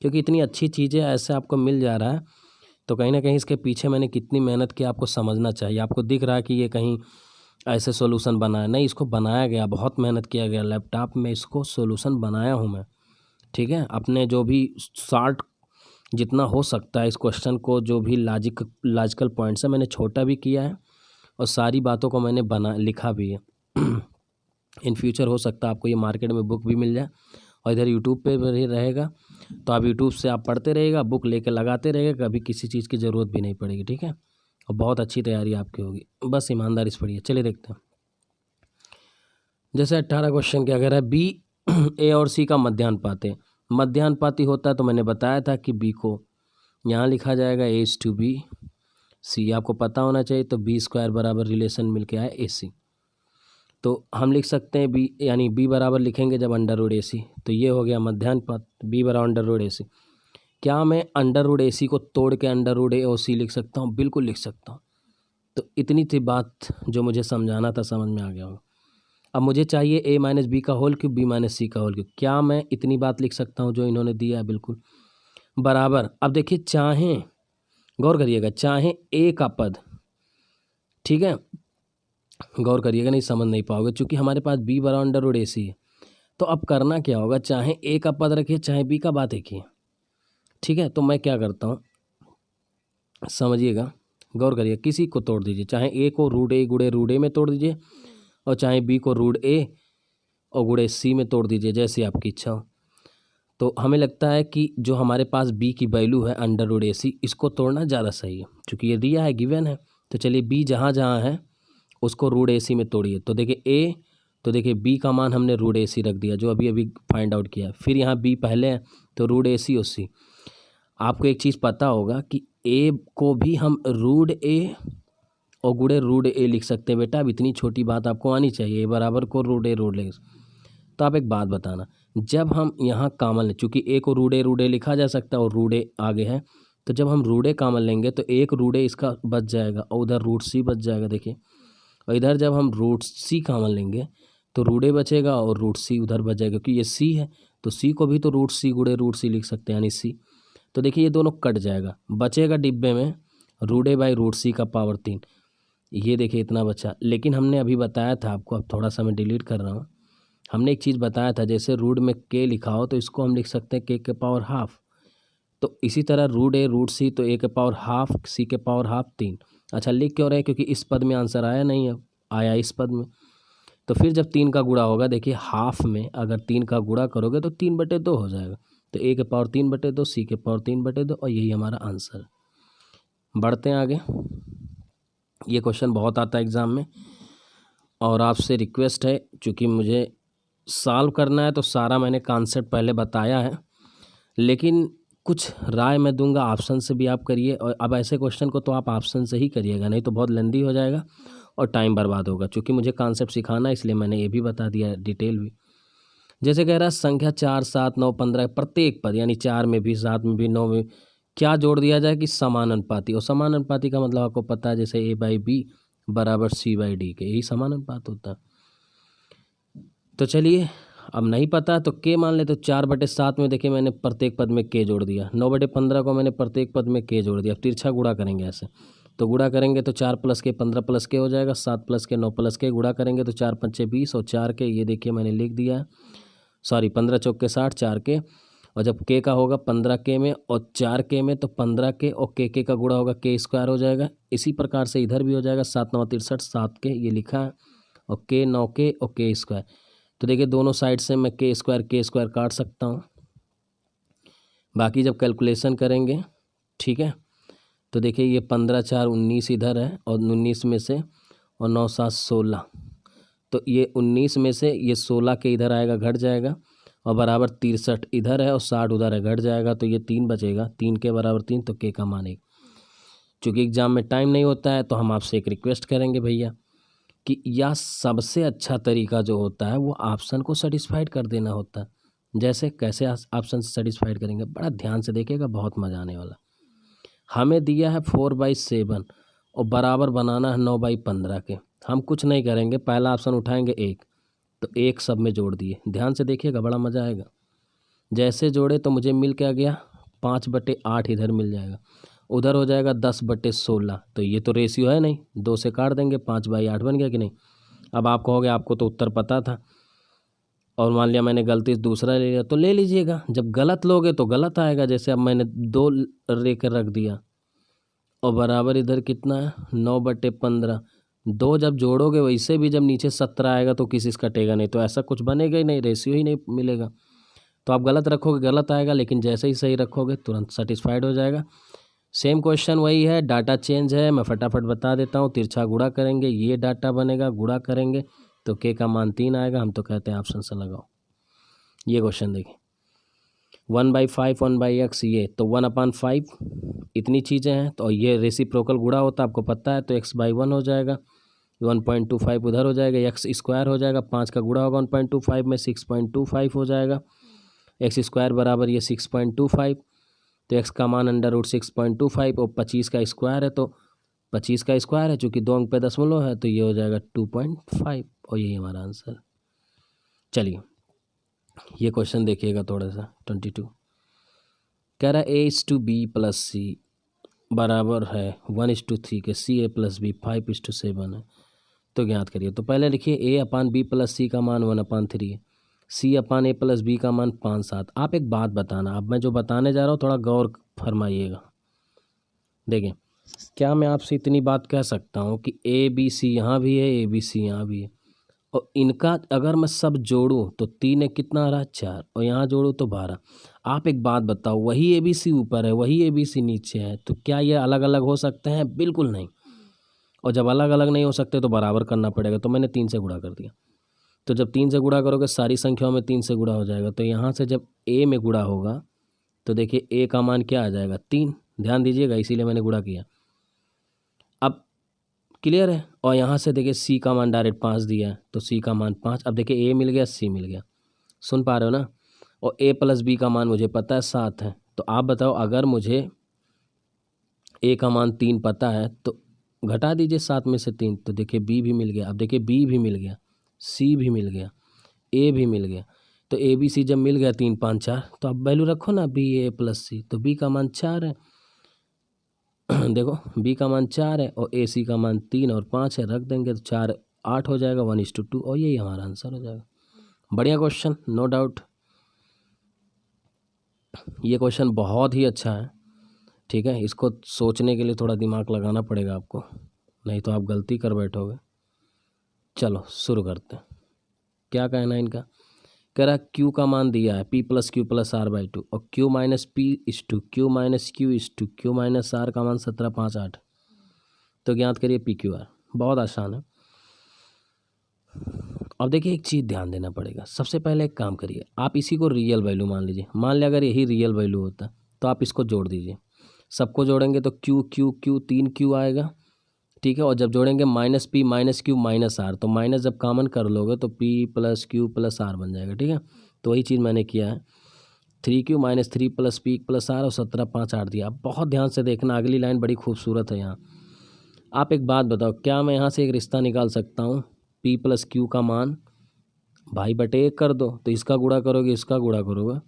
क्योंकि इतनी अच्छी चीज़ें ऐसे आपको मिल जा रहा है तो कहीं ना कहीं इसके पीछे मैंने कितनी मेहनत की आपको समझना चाहिए। आपको दिख रहा है कि ये कहीं ऐसे सॉल्यूशन बना है, नहीं, इसको बनाया गया, बहुत मेहनत किया गया, लैपटॉप में इसको सॉल्यूशन बनाया हूँ मैं, ठीक है। अपने जो भी शॉर्ट जितना हो सकता है इस क्वेश्चन को, जो भी लॉजिकल पॉइंट्स है, मैंने छोटा भी किया है और सारी बातों को मैंने लिखा भी है। इन फ्यूचर हो सकता है आपको ये मार्केट में बुक भी मिल जाए, और इधर यूट्यूब पे भी रहेगा, तो आप यूट्यूब से आप पढ़ते रहिएगा, बुक लेके लगाते रहिएगा, कभी किसी चीज़ की ज़रूरत भी नहीं पड़ेगी, ठीक है। और बहुत अच्छी तैयारी आपकी होगी, बस ईमानदारी से पढ़िए। चलिए देखते हैं। जैसे 18 क्वेश्चन क्या कह रहा है, बी ए और सी का मध्यानुपात है। मध्यानुपाती होता है तो मैंने बताया था कि बी को यहाँ लिखा जाएगा A/B C, आपको पता होना चाहिए। तो B² बराबर रिलेशन मिल के आए AC। तो हम लिख सकते हैं B, यानी B बराबर लिखेंगे जब √AC, तो ये हो गया मध्यानुपात B बराबर √AC। क्या मैं √AC को तोड़ के √AOC लिख सकता हूँ? बिल्कुल लिख सकता हूँ। तो इतनी सी बात जो मुझे समझाना था समझ में आ गया होगा। अब मुझे चाहिए A-B का होल क्यूब B-C का होल क्यूब। क्या मैं इतनी बात लिख सकता हूँ जो इन्होंने दिया है? बिल्कुल बराबर। अब देखिए, चाहें, गौर करिएगा, चाहे A का पद, ठीक है, गौर करिएगा, नहीं समझ नहीं पाओगे चूंकि हमारे पास B बराबर √AC है। तो अब करना क्या होगा, चाहे A का पद रखिए चाहे B का, बात एक ही है, ठीक है। तो मैं क्या करता हूँ, समझिएगा, गौर करिए, किसी को तोड़ दीजिए, चाहे A को √A गुड़े √A में तोड़ दीजिए और चाहे B को √A और गुड़े C में तोड़ दीजिए, जैसी आपकी इच्छा हो। तो हमें लगता है कि जो हमारे पास B की वैल्यू है √AC, इसको तोड़ना ज़्यादा सही है, क्योंकि ये दिया है, गिवन है। तो चलिए B जहाँ जहाँ है उसको √AC में तोड़िए। तो देखिए A, तो देखिए B का मान हमने √AC रख दिया जो अभी अभी फाइंड आउट किया। फिर यहाँ B पहले है तो √AC और C। आपको एक चीज़ पता होगा कि A को भी हम √A और गुड़े √A लिख सकते हैं बेटा। अब इतनी छोटी बात आपको आनी चाहिए, A बराबर को √A। तो आप एक बात बताना, जब हम यहाँ कामन लें, चूँकि A को √A लिखा जा सकता है और √A आगे है, तो जब हम √A कामन लेंगे तो एक √A इसका बच जाएगा और उधर √C बच जाएगा, देखिए। और इधर जब हम √C कामन लेंगे तो √A बचेगा और √C उधर बच जाएगा, क्योंकि ये C है तो C को भी तो √C गुड़े √C लिख सकते हैं, यानी C। तो देखिए ये दोनों कट जाएगा, बचेगा डिब्बे में √A/√C का पावर 3। ये देखिए इतना बचा। लेकिन हमने अभी बताया था आपको, अब थोड़ा सा मैं डिलीट कर रहा हूँ, हमने एक चीज़ बताया था, जैसे रूट में K लिखा हो तो इसको हम लिख सकते हैं K के पावर हाफ। तो इसी तरह √A/√C, तो A के पावर हाफ, C के पावर हाफ 3। अच्छा, लिख क्यों रहे हैं? क्योंकि इस पद में आंसर आया नहीं है, आया इस पद में। तो फिर जब 3 का गुणा होगा, देखिए हाफ में अगर 3 का गुणा करोगे तो 3/2 हो जाएगा। तो A के पावर 3/2, C के पावर 3/2, और यही हमारा आंसर। बढ़ते हैं आगे। ये क्वेश्चन बहुत आता है एग्ज़ाम में और आपसे रिक्वेस्ट है, चूँकि मुझे सॉल्व करना है तो सारा मैंने कॉन्सेप्ट पहले बताया है, लेकिन कुछ राय मैं दूंगा, ऑप्शन से भी आप करिए। और अब ऐसे क्वेश्चन को तो आप ऑप्शन से ही करिएगा, नहीं तो बहुत लेंदी हो जाएगा और टाइम बर्बाद होगा। चूँकि मुझे कॉन्सेप्ट सिखाना है इसलिए मैंने ये भी बता दिया डिटेल भी। जैसे कह रहा है संख्या 4, 7, 9, 15 प्रत्येक पद, यानी 4 में भी, 7 में भी, 9 में क्या जोड़ दिया जाए कि समानुपाती। और समानुपाती का मतलब आपको पता है, जैसे A/B बराबर C/D के, यही समानुपात होता है। तो चलिए, अब नहीं पता तो K मान ले, तो 4/7 में देखिए मैंने प्रत्येक पद में K जोड़ दिया, 9/15 को मैंने प्रत्येक पद में K जोड़ दिया। अब तिरछा गुणा करेंगे ऐसे, तो गुणा करेंगे तो 4 + K 15 + K हो जाएगा, 7 + K 9 + K, गुणा करेंगे तो 4 × 5 = 20 और 4 K, ये देखिए मैंने लिख दिया है, सॉरी 15 × 4 = 60, 4 K। और जब K का होगा 15 K में और 4 K में, तो 15 K और K का गुणा होगा K² हो जाएगा। इसी प्रकार से इधर भी हो जाएगा, 7 × 9 = 63, 7 K ये लिखा है, और K 9 K और K²। तो देखिए दोनों साइड से मैं K² काट सकता हूँ। बाकी जब कैलकुलेशन करेंगे, ठीक है, तो देखिए ये 15 × 4 = 19 इधर है, और 19 में से, और 9 × 7 = 16, तो ये 19 में से ये 16 के इधर आएगा, घट जाएगा, और बराबर 63 इधर है और 60 उधर है, घट जाएगा, तो ये 3 बचेगा, 3 के बराबर 3, तो K का मान 1। चूँकि एग्ज़ाम में टाइम नहीं होता है तो हम आपसे एक रिक्वेस्ट करेंगे भैया कि या सबसे अच्छा तरीका जो होता है वो ऑप्शन को सेटिस्फाइड कर देना होता है। जैसे कैसे ऑप्शन से सेटिस्फाइड करेंगे, बड़ा ध्यान से देखिएगा, बहुत मज़ा आने वाला। हमें दिया है 4/7 और बराबर बनाना है 9/15 के। हम कुछ नहीं करेंगे, पहला ऑप्शन उठाएंगे 1, तो 1 सब में जोड़ दिए, ध्यान से देखिएगा, बड़ा मज़ा आएगा। जैसे जोड़े तो मुझे मिल क्या गया, 5/8 इधर मिल जाएगा, उधर हो जाएगा 10/16, तो ये तो रेशियो है नहीं, 2 से काट देंगे, 5/8 बन गया कि नहीं। अब आप कहोगे आपको तो उत्तर पता था और मान लिया मैंने गलती से दूसरा ले लिया, तो ले लीजिएगा, जब गलत लोगे तो गलत आएगा। जैसे अब मैंने 2 लेकर रख दिया और बराबर इधर कितना है 9/15, 2 जब जोड़ोगे वैसे भी जब नीचे 17 आएगा तो किसी से कटेगा नहीं, तो ऐसा कुछ बनेगा ही नहीं, रेशियो ही नहीं मिलेगा। तो आप गलत रखोगे गलत आएगा, लेकिन जैसे ही सही रखोगे तुरंत सेटिस्फाइड हो जाएगा। सेम क्वेश्चन वही है, डाटा चेंज है, मैं फटाफट बता देता हूँ। तिरछा गुणा करेंगे, ये डाटा बनेगा, गुणा करेंगे तो K का मान 3 आएगा। हम तो कहते हैं ऑप्शन से लगाओ। ये क्वेश्चन देखिए, 1/5 1/x ये तो 1/5 इतनी चीज़ें हैं, तो ये रेसिप्रोकल गुणा होता है आपको पता है, तो x/1 हो जाएगा, 1.25 उधर हो जाएगा, एक्स स्क्वायर हो जाएगा, 5 का गुणा होगा 1.25 में 6.25 हो जाएगा, एक्स स्क्वायर बराबर ये 6.25, तो एक्स का मान √6.25 और 25 का स्क्वायर है, तो 25 का स्क्वायर है, चूँकि 2 अंक पे दशमलव है तो ये हो जाएगा 2.5 और यही हमारा आंसर। चलिए ये क्वेश्चन देखिएगा थोड़ा सा 22, कह रहा है a/b + c बराबर है 1:3 के c a+b 5:7 है, तो ज्ञात करिए। तो पहले लिखिए a/b + c का मान 1/3 है, c/a+b का मान 5/7। आप एक बात बताना, अब मैं जो बताने जा रहा हूँ थोड़ा गौर फरमाइएगा। देखें, क्या मैं आपसे इतनी बात कह सकता हूँ कि a b c यहाँ भी है, a b c यहाँ भी है, और इनका अगर मैं सब जोड़ूं तो 3 एक कितना आ रहा है 4, और यहाँ जोड़ूं तो 12। आप एक बात बताओ, वही ए बी सी ऊपर है, वही ए बी सी नीचे है, तो क्या ये अलग अलग हो सकते हैं? बिल्कुल नहीं। और जब अलग अलग नहीं हो सकते तो बराबर करना पड़ेगा, तो मैंने 3 से गुणा कर दिया। तो जब 3 से गुणा करोगे सारी संख्याओं में 3 से गुणा हो जाएगा, तो यहाँ से जब ए में गुणा होगा तो देखिए ए का मान क्या आ जाएगा 3, ध्यान दीजिएगा, इसीलिए मैंने गुणा किया। अब क्लियर है। और यहाँ से देखिए सी का मान डायरेक्ट 5 दिया है, तो सी का मान 5। अब देखिए ए मिल गया, सी मिल गया, सुन पा रहे हो ना। और a+b का मान मुझे पता है 7 है, तो आप बताओ अगर मुझे a का मान 3 पता है तो घटा दीजिए 7 में से 3, तो देखिए b भी मिल गया। अब देखिए b भी मिल गया, c भी मिल गया, a भी मिल गया, तो a b c जब मिल गया 3 5 4, तो अब वैल्यू रखो ना b a + c, तो b का मान 4 है देखो b का मान 4 है और a c का मान 3 और 5 है, रख देंगे तो 4 8 हो जाएगा, 1:2, और यही हमारा आंसर हो जाएगा। बढ़िया क्वेश्चन, नो डाउट। ये क्वेश्चन बहुत ही अच्छा है, ठीक है। इसको सोचने के लिए थोड़ा दिमाग लगाना पड़ेगा आपको, नहीं तो आप गलती कर बैठोगे। चलो शुरू करते हैं। क्या कहना है इनका, कह रहा Q का मान दिया है P + Q + R/2 और Q - P = Q - Q = Q - R का मान 17 5 8, तो ज्ञात करिए PQR। बहुत आसान है। अब देखिए एक चीज़ ध्यान देना पड़ेगा। सबसे पहले एक काम करिए, आप इसी को रियल वैल्यू मान लीजिए। मान लिया अगर यही रियल वैल्यू होता तो आप इसको जोड़ दीजिए, सबको जोड़ेंगे तो Q Q Q 3 Q आएगा, ठीक है। और जब जोड़ेंगे -P - Q - R, तो माइनस जब कॉमन कर लोगे तो P + Q + R बन जाएगा, ठीक है। तो वही चीज़ मैंने किया है, 3Q - 3 + P + R और 17 5 8 दिया। अब बहुत ध्यान से देखना, अगली लाइन बड़ी खूबसूरत है यहाँ। आप एक बात बताओ, क्या मैं यहाँ से एक रिश्ता निकाल सकता हूँ? P + Q का मान भाई बटे 1 कर दो, तो इसका गुणा करोगे इसका गुणा करोगे,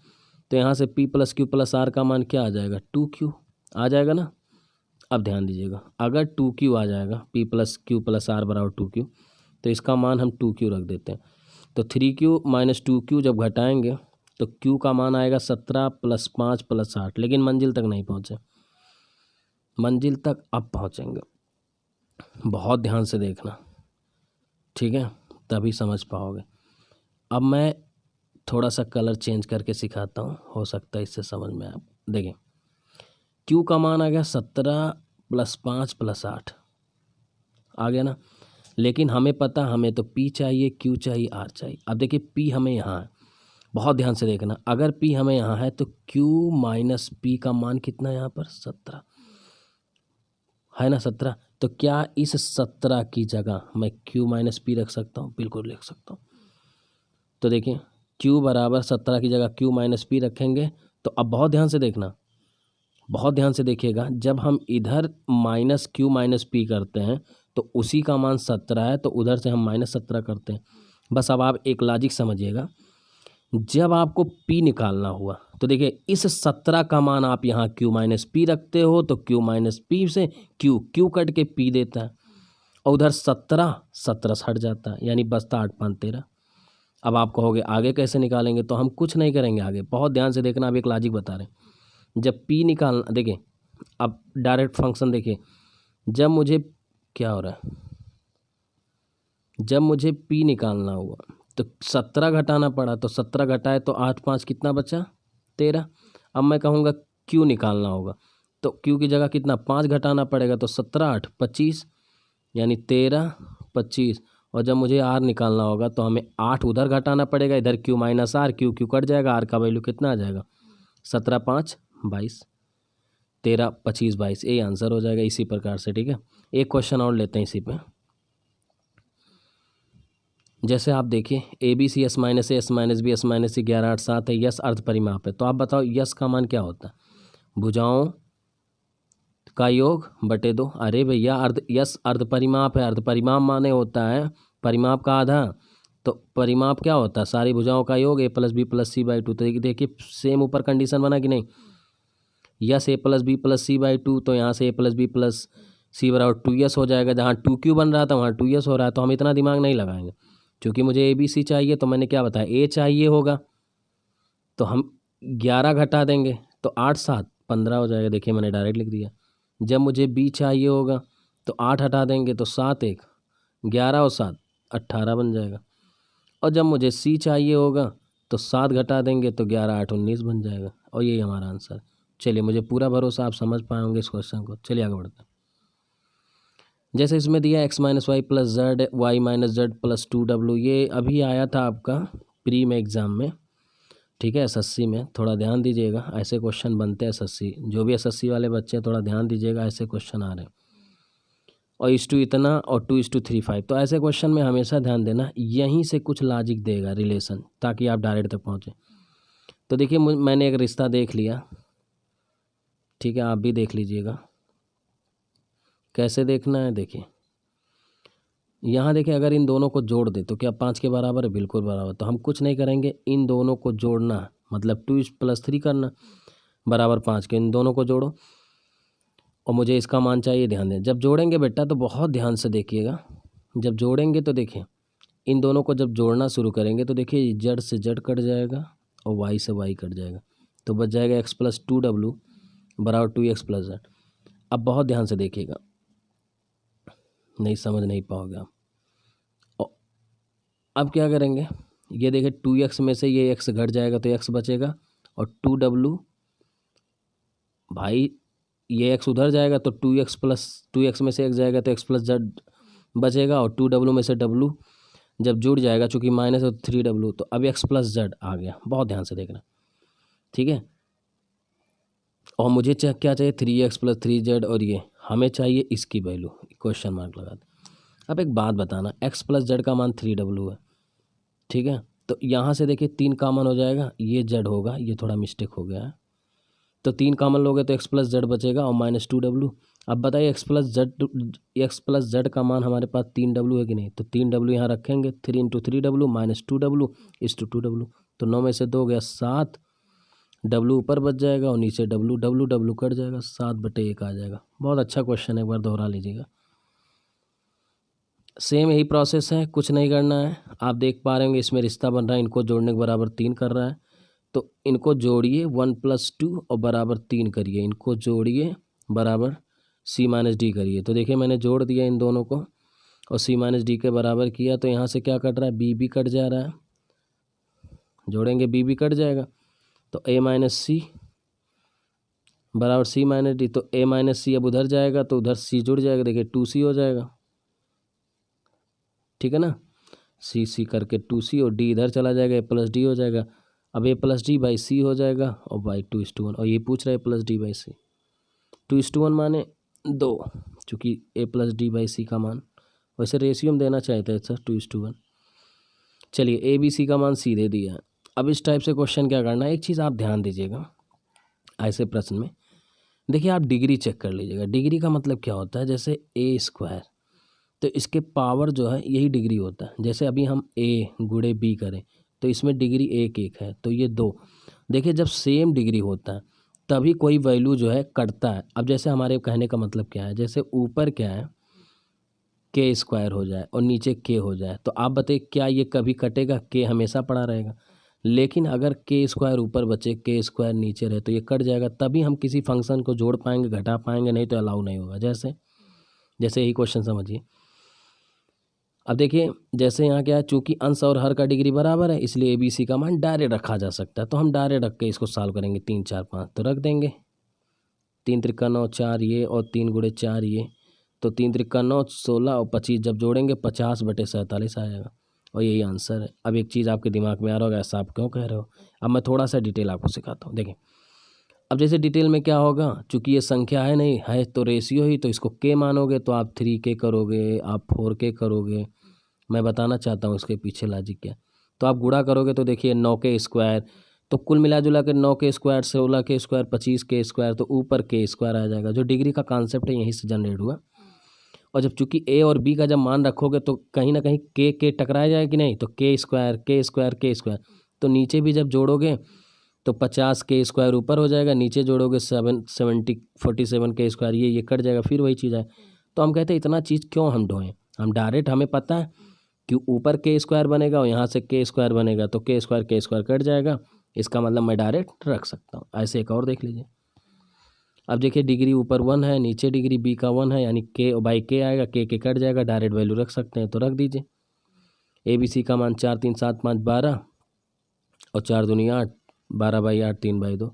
तो यहाँ से P + Q + R का मान क्या आ जाएगा 2Q आ जाएगा ना। अब ध्यान दीजिएगा, अगर 2Q आ जाएगा, P + Q + R बराबर 2Q, तो इसका मान हम 2Q रख देते हैं। तो 3Q - 2Q जब घटाएंगे तो Q का मान आएगा 17 + 5 + 8, लेकिन मंजिल तक नहीं पहुँचे, मंजिल तक अब पहुँचेंगे। बहुत ध्यान से देखना, ठीक है, तभी समझ पाओगे। अब मैं थोड़ा सा कलर चेंज करके सिखाता हूँ, हो सकता है इससे समझ में आप देखें। Q का मान आ गया 17 + 5 + 8 आ गया ना, लेकिन हमें पता, हमें तो P चाहिए, Q चाहिए, R चाहिए। अब देखिए P हमें यहाँ है, बहुत ध्यान से देखना, अगर P हमें यहाँ है तो Q - P का मान कितना है यहाँ पर 17 है ना, 17। तो क्या इस 17 की जगह मैं Q - P रख सकता हूँ? बिल्कुल लिख सकता हूँ। तो देखिए Q बराबर 17 की जगह Q - P रखेंगे, तो अब बहुत ध्यान से देखना, बहुत ध्यान से देखिएगा, जब हम इधर -Q - P करते हैं तो उसी का मान 17 है, तो उधर से हम -17 करते हैं। बस अब आप एक लॉजिक समझिएगा, जब आपको P निकालना हुआ तो देखिए इस 17 का मान आप यहाँ Q - P रखते हो, तो Q - P से Q कट के P देता है, और उधर 17 से हट जाता है, यानी बचता 8 5 13। अब आप कहोगे आगे कैसे निकालेंगे, तो हम कुछ नहीं करेंगे आगे, बहुत ध्यान से देखना। अब एक लॉजिक बता रहे हैं, जब P निकालना, देखिए अब डायरेक्ट फंक्शन देखिए, जब मुझे क्या हो रहा है, जब मुझे P निकालना हुआ तो 17 घटाना पड़ा, तो 17 घटाए तो 8 5 कितना बचा 13। अब मैं कहूँगा Q निकालना होगा, तो Q की जगह कितना 5 घटाना पड़ेगा, तो 17 8 25, यानी 13 25। और जब मुझे R निकालना होगा तो हमें 8 उधर घटाना पड़ेगा, इधर Q - R, Q कट जाएगा, R का वैल्यू कितना आ जाएगा 17 5 22, 13 25 22, यही आंसर हो जाएगा इसी प्रकार से। ठीक है, एक क्वेश्चन और लेते हैं इसी पे। जैसे आप देखिए a b c s minus a s minus b s minus c 11 8 7 है, यस अर्ध परिमाप है। तो आप बताओ यस का मान क्या होता है? भुजाओं का योग बटे 2। अरे भैया यस अर्ध परिमाप है, अर्ध परिमाप माने होता है परिमाप का आधा। तो परिमाप क्या होता है? सारी भुजाओं का योग, A plus B plus C by 2। तो देखिए सेम ऊपर कंडीशन बना कि नहीं? Yes A plus B plus C by 2, तो यहाँ से A plus B plus C बराबर 2 हो जाएगा। जहाँ 2 बन रहा था वहाँ 2 हो रहा है, तो हम इतना दिमाग नहीं लगाएंगे। क्योंकि मुझे ए बी सी चाहिए, तो मैंने क्या बताया, ए चाहिए होगा, तो हम 11 घटा देंगे, तो 8 7 15 हो जाएगा। देखिए मैंने डायरेक्ट लिख दिया। जब मुझे बी चाहिए होगा तो 8 हटा देंगे, तो 7 1 11 और 7 18 बन जाएगा। और जब मुझे सी चाहिए होगा तो 7 घटा देंगे, तो 11 8 19 बन जाएगा। और यही हमारा आंसर। चलिए, मुझे पूरा भरोसा आप समझ पाए होंगे इस क्वेश्चन को। चलिए आगे बढ़ते हैं। जैसे इसमें दिया x minus y plus z y minus z plus 2w, ये अभी आया था आपका प्री में एग्ज़ाम में। ठीक है, एसएससी में थोड़ा ध्यान दीजिएगा, ऐसे क्वेश्चन बनते हैं एसएससी। जो भी एसएससी वाले बच्चे हैं थोड़ा ध्यान दीजिएगा, ऐसे क्वेश्चन आ रहे हैं। और 2 इतना और 2 3 5, तो ऐसे क्वेश्चन में हमेशा ध्यान देना, यहीं से कुछ लॉजिक देगा रिलेशन, ताकि आप डायरेक्ट तक पहुँचे। तो देखिए मैंने एक रिश्ता देख लिया, ठीक है, आप भी देख लीजिएगा कैसे देखना है। देखिए यहाँ देखिए, अगर इन दोनों को जोड़ दे तो क्या 5 के बराबर है? बिल्कुल बराबर। तो हम कुछ नहीं करेंगे, इन दोनों को जोड़ना, मतलब 2 + 3 करना बराबर 5 के। इन दोनों को जोड़ो और मुझे इसका मान चाहिए। ध्यान दें, जब जोड़ेंगे बेटा तो बहुत ध्यान से देखिएगा। जब जोड़ेंगे तो देखिए इन दोनों को जब जोड़ना शुरू करेंगे तो देखिए जेड से जेड कट जाएगा और वाई से वाई कट जाएगा, तो बच जाएगा x + 2w बराबर 2x + z। अब बहुत ध्यान से देखिएगा, नहीं समझ नहीं पाओगे आप। अब क्या करेंगे, ये देखिए 2x में से ये x घट जाएगा तो x बचेगा, और 2w भाई ये x उधर जाएगा तो 2x में से x जाएगा तो x + z बचेगा, और 2w में से w जब जुड़ जाएगा, चूँकि माइनस है तो 3w, तो अब x + z आ गया। बहुत ध्यान से देखना, ठीक है। और मुझे क्या चाहिए, 3x + 3z, और ये हमें चाहिए इसकी वैल्यू, क्वेश्चन मार्क लगा दे। अब एक बात बताना, x + z का मान 3w है, ठीक है। तो यहाँ से देखिए 3 कॉमन हो जाएगा, ये z होगा, ये थोड़ा मिस्टेक हो गया है। तो 3 कॉमन लोगे तो x + z बचेगा और -2w। अब बताइए x + z का मान हमारे पास 3w है कि नहीं? तो 3w यहाँ रखेंगे, 3 × 3w -2w = 2w। तो 9 में से 2 गया 7, w ऊपर बच जाएगा और नीचे w कट जाएगा, 7/1 आ जाएगा। बहुत अच्छा क्वेश्चन है, एक बार दोहरा लीजिएगा। सेम यही प्रोसेस है, कुछ नहीं करना है। आप देख पा रहे होंगे इसमें रिश्ता बन रहा है, इनको जोड़ने के बराबर 3 कर रहा है, तो इनको जोड़िए 1 + 2 और बराबर 3 करिए, इनको जोड़िए बराबर c - d करिए। तो देखिए मैंने जोड़ दिया इन दोनों को और c - d के बराबर किया, तो यहाँ से क्या कट रहा है, b भी कट जा रहा है, जोड़ेंगे b भी कट जाएगा, तो a - c बराबर c - d। तो a - c अब उधर जाएगा तो उधर c जुड़ जाएगा, देखिए 2c हो जाएगा, ठीक है ना। c करके 2c और d इधर चला जाएगा, a + d हो जाएगा। अब a + d / c हो जाएगा और बाई 2:1, और ये पूछ रहा है a + d / c। 2:1 माने 2, चूँकि a + d / c का मान, वैसे रेशियो में देना चाहते हैं सर 2:1। चलिए a b c का मान c दे दिया है। अब इस टाइप से क्वेश्चन क्या करना है, एक चीज़ आप ध्यान दीजिएगा, ऐसे प्रश्न में देखिए आप डिग्री चेक कर लीजिएगा। डिग्री का मतलब क्या होता है, जैसे a², तो इसके पावर जो है यही डिग्री होता है। जैसे अभी हम a × b करें तो इसमें डिग्री 1 1 है, तो ये 2। देखिए जब सेम डिग्री होता है तभी कोई वैल्यू जो है कटता है। अब जैसे हमारे कहने का मतलब क्या है, जैसे ऊपर क्या है k² हो जाए और नीचे k हो जाए, तो आप बताइए क्या ये कभी कटेगा? k हमेशा पड़ा रहेगा। लेकिन अगर k² ऊपर बचे k² नीचे रहे तो ये कट जाएगा, तभी हम किसी फंक्शन को जोड़ पाएंगे, घटा पाएंगे, नहीं तो अलाउ नहीं होगा। जैसे यही क्वेश्चन समझिए। अब देखिए जैसे यहाँ क्या है, चूँकि अंश और हर का डिग्री बराबर है, इसलिए ABC का मान डायरेक्ट रखा जा सकता है। तो हम डायरेक्ट रख के इसको सॉल्व करेंगे। 3 4 5 तो रख देंगे, 3 × 9 4 ये, और 3 × 4 ये, तो 3 × 9 16 और 25 जब जोड़ेंगे 50/47 आएगा, और यही आंसर है। अब एक चीज़ आपके दिमाग में आ रहा होगा, ऐसा आप क्यों कह रहे हो? अब मैं थोड़ा सा डिटेल आपको सिखाता हूँ। देखिए अब जैसे डिटेल में क्या होगा, चूंकि ये संख्या है नहीं है तो रेशियो ही, तो इसको के मानोगे तो आप 3k करोगे, आप 4k करोगे। मैं बताना चाहता हूँ इसके पीछे लॉजिक क्या। तो आप गुणा करोगे तो देखिए 9k स्क्वायर, तो कुल मिला जुला के 9k square, 16k square, 25k square, तो ऊपर k स्क्वायर आ जाएगा। जो डिग्री का कॉन्सेप्ट है यहीं से जनरेट हुआ। और जब चूंकि ए और बी का जब मान रखोगे तो कहीं ना कहीं के टकराया जाए कि नहीं, तो के स्क्वायर के स्क्वायर के स्क्वायर, तो नीचे भी जब जोड़ोगे तो 50k स्क्वायर ऊपर हो जाएगा, नीचे जोड़ोगे 47 के स्क्वायर, ये कट जाएगा, फिर वही चीज़ है। तो हम कहते हैं इतना चीज़ क्यों हम ढोएं, हम डायरेक्ट, हमें पता है कि ऊपर के स्क्वायर बनेगा और यहाँ से के स्क्वायर बनेगा, तो के स्क्वायर कट जाएगा, इसका मतलब मैं डायरेक्ट रख सकता हूँ। ऐसे एक और देख लीजिए। अब देखिए डिग्री ऊपर 1 है, नीचे डिग्री बी का 1 है, यानी के बाई के आएगा, के कट जाएगा, डायरेक्ट वैल्यू रख सकते हैं, तो रख दीजिए। ए बी सी का मान 4 3 7 5 12 और 4 दूनी 8, 12/8 3/2,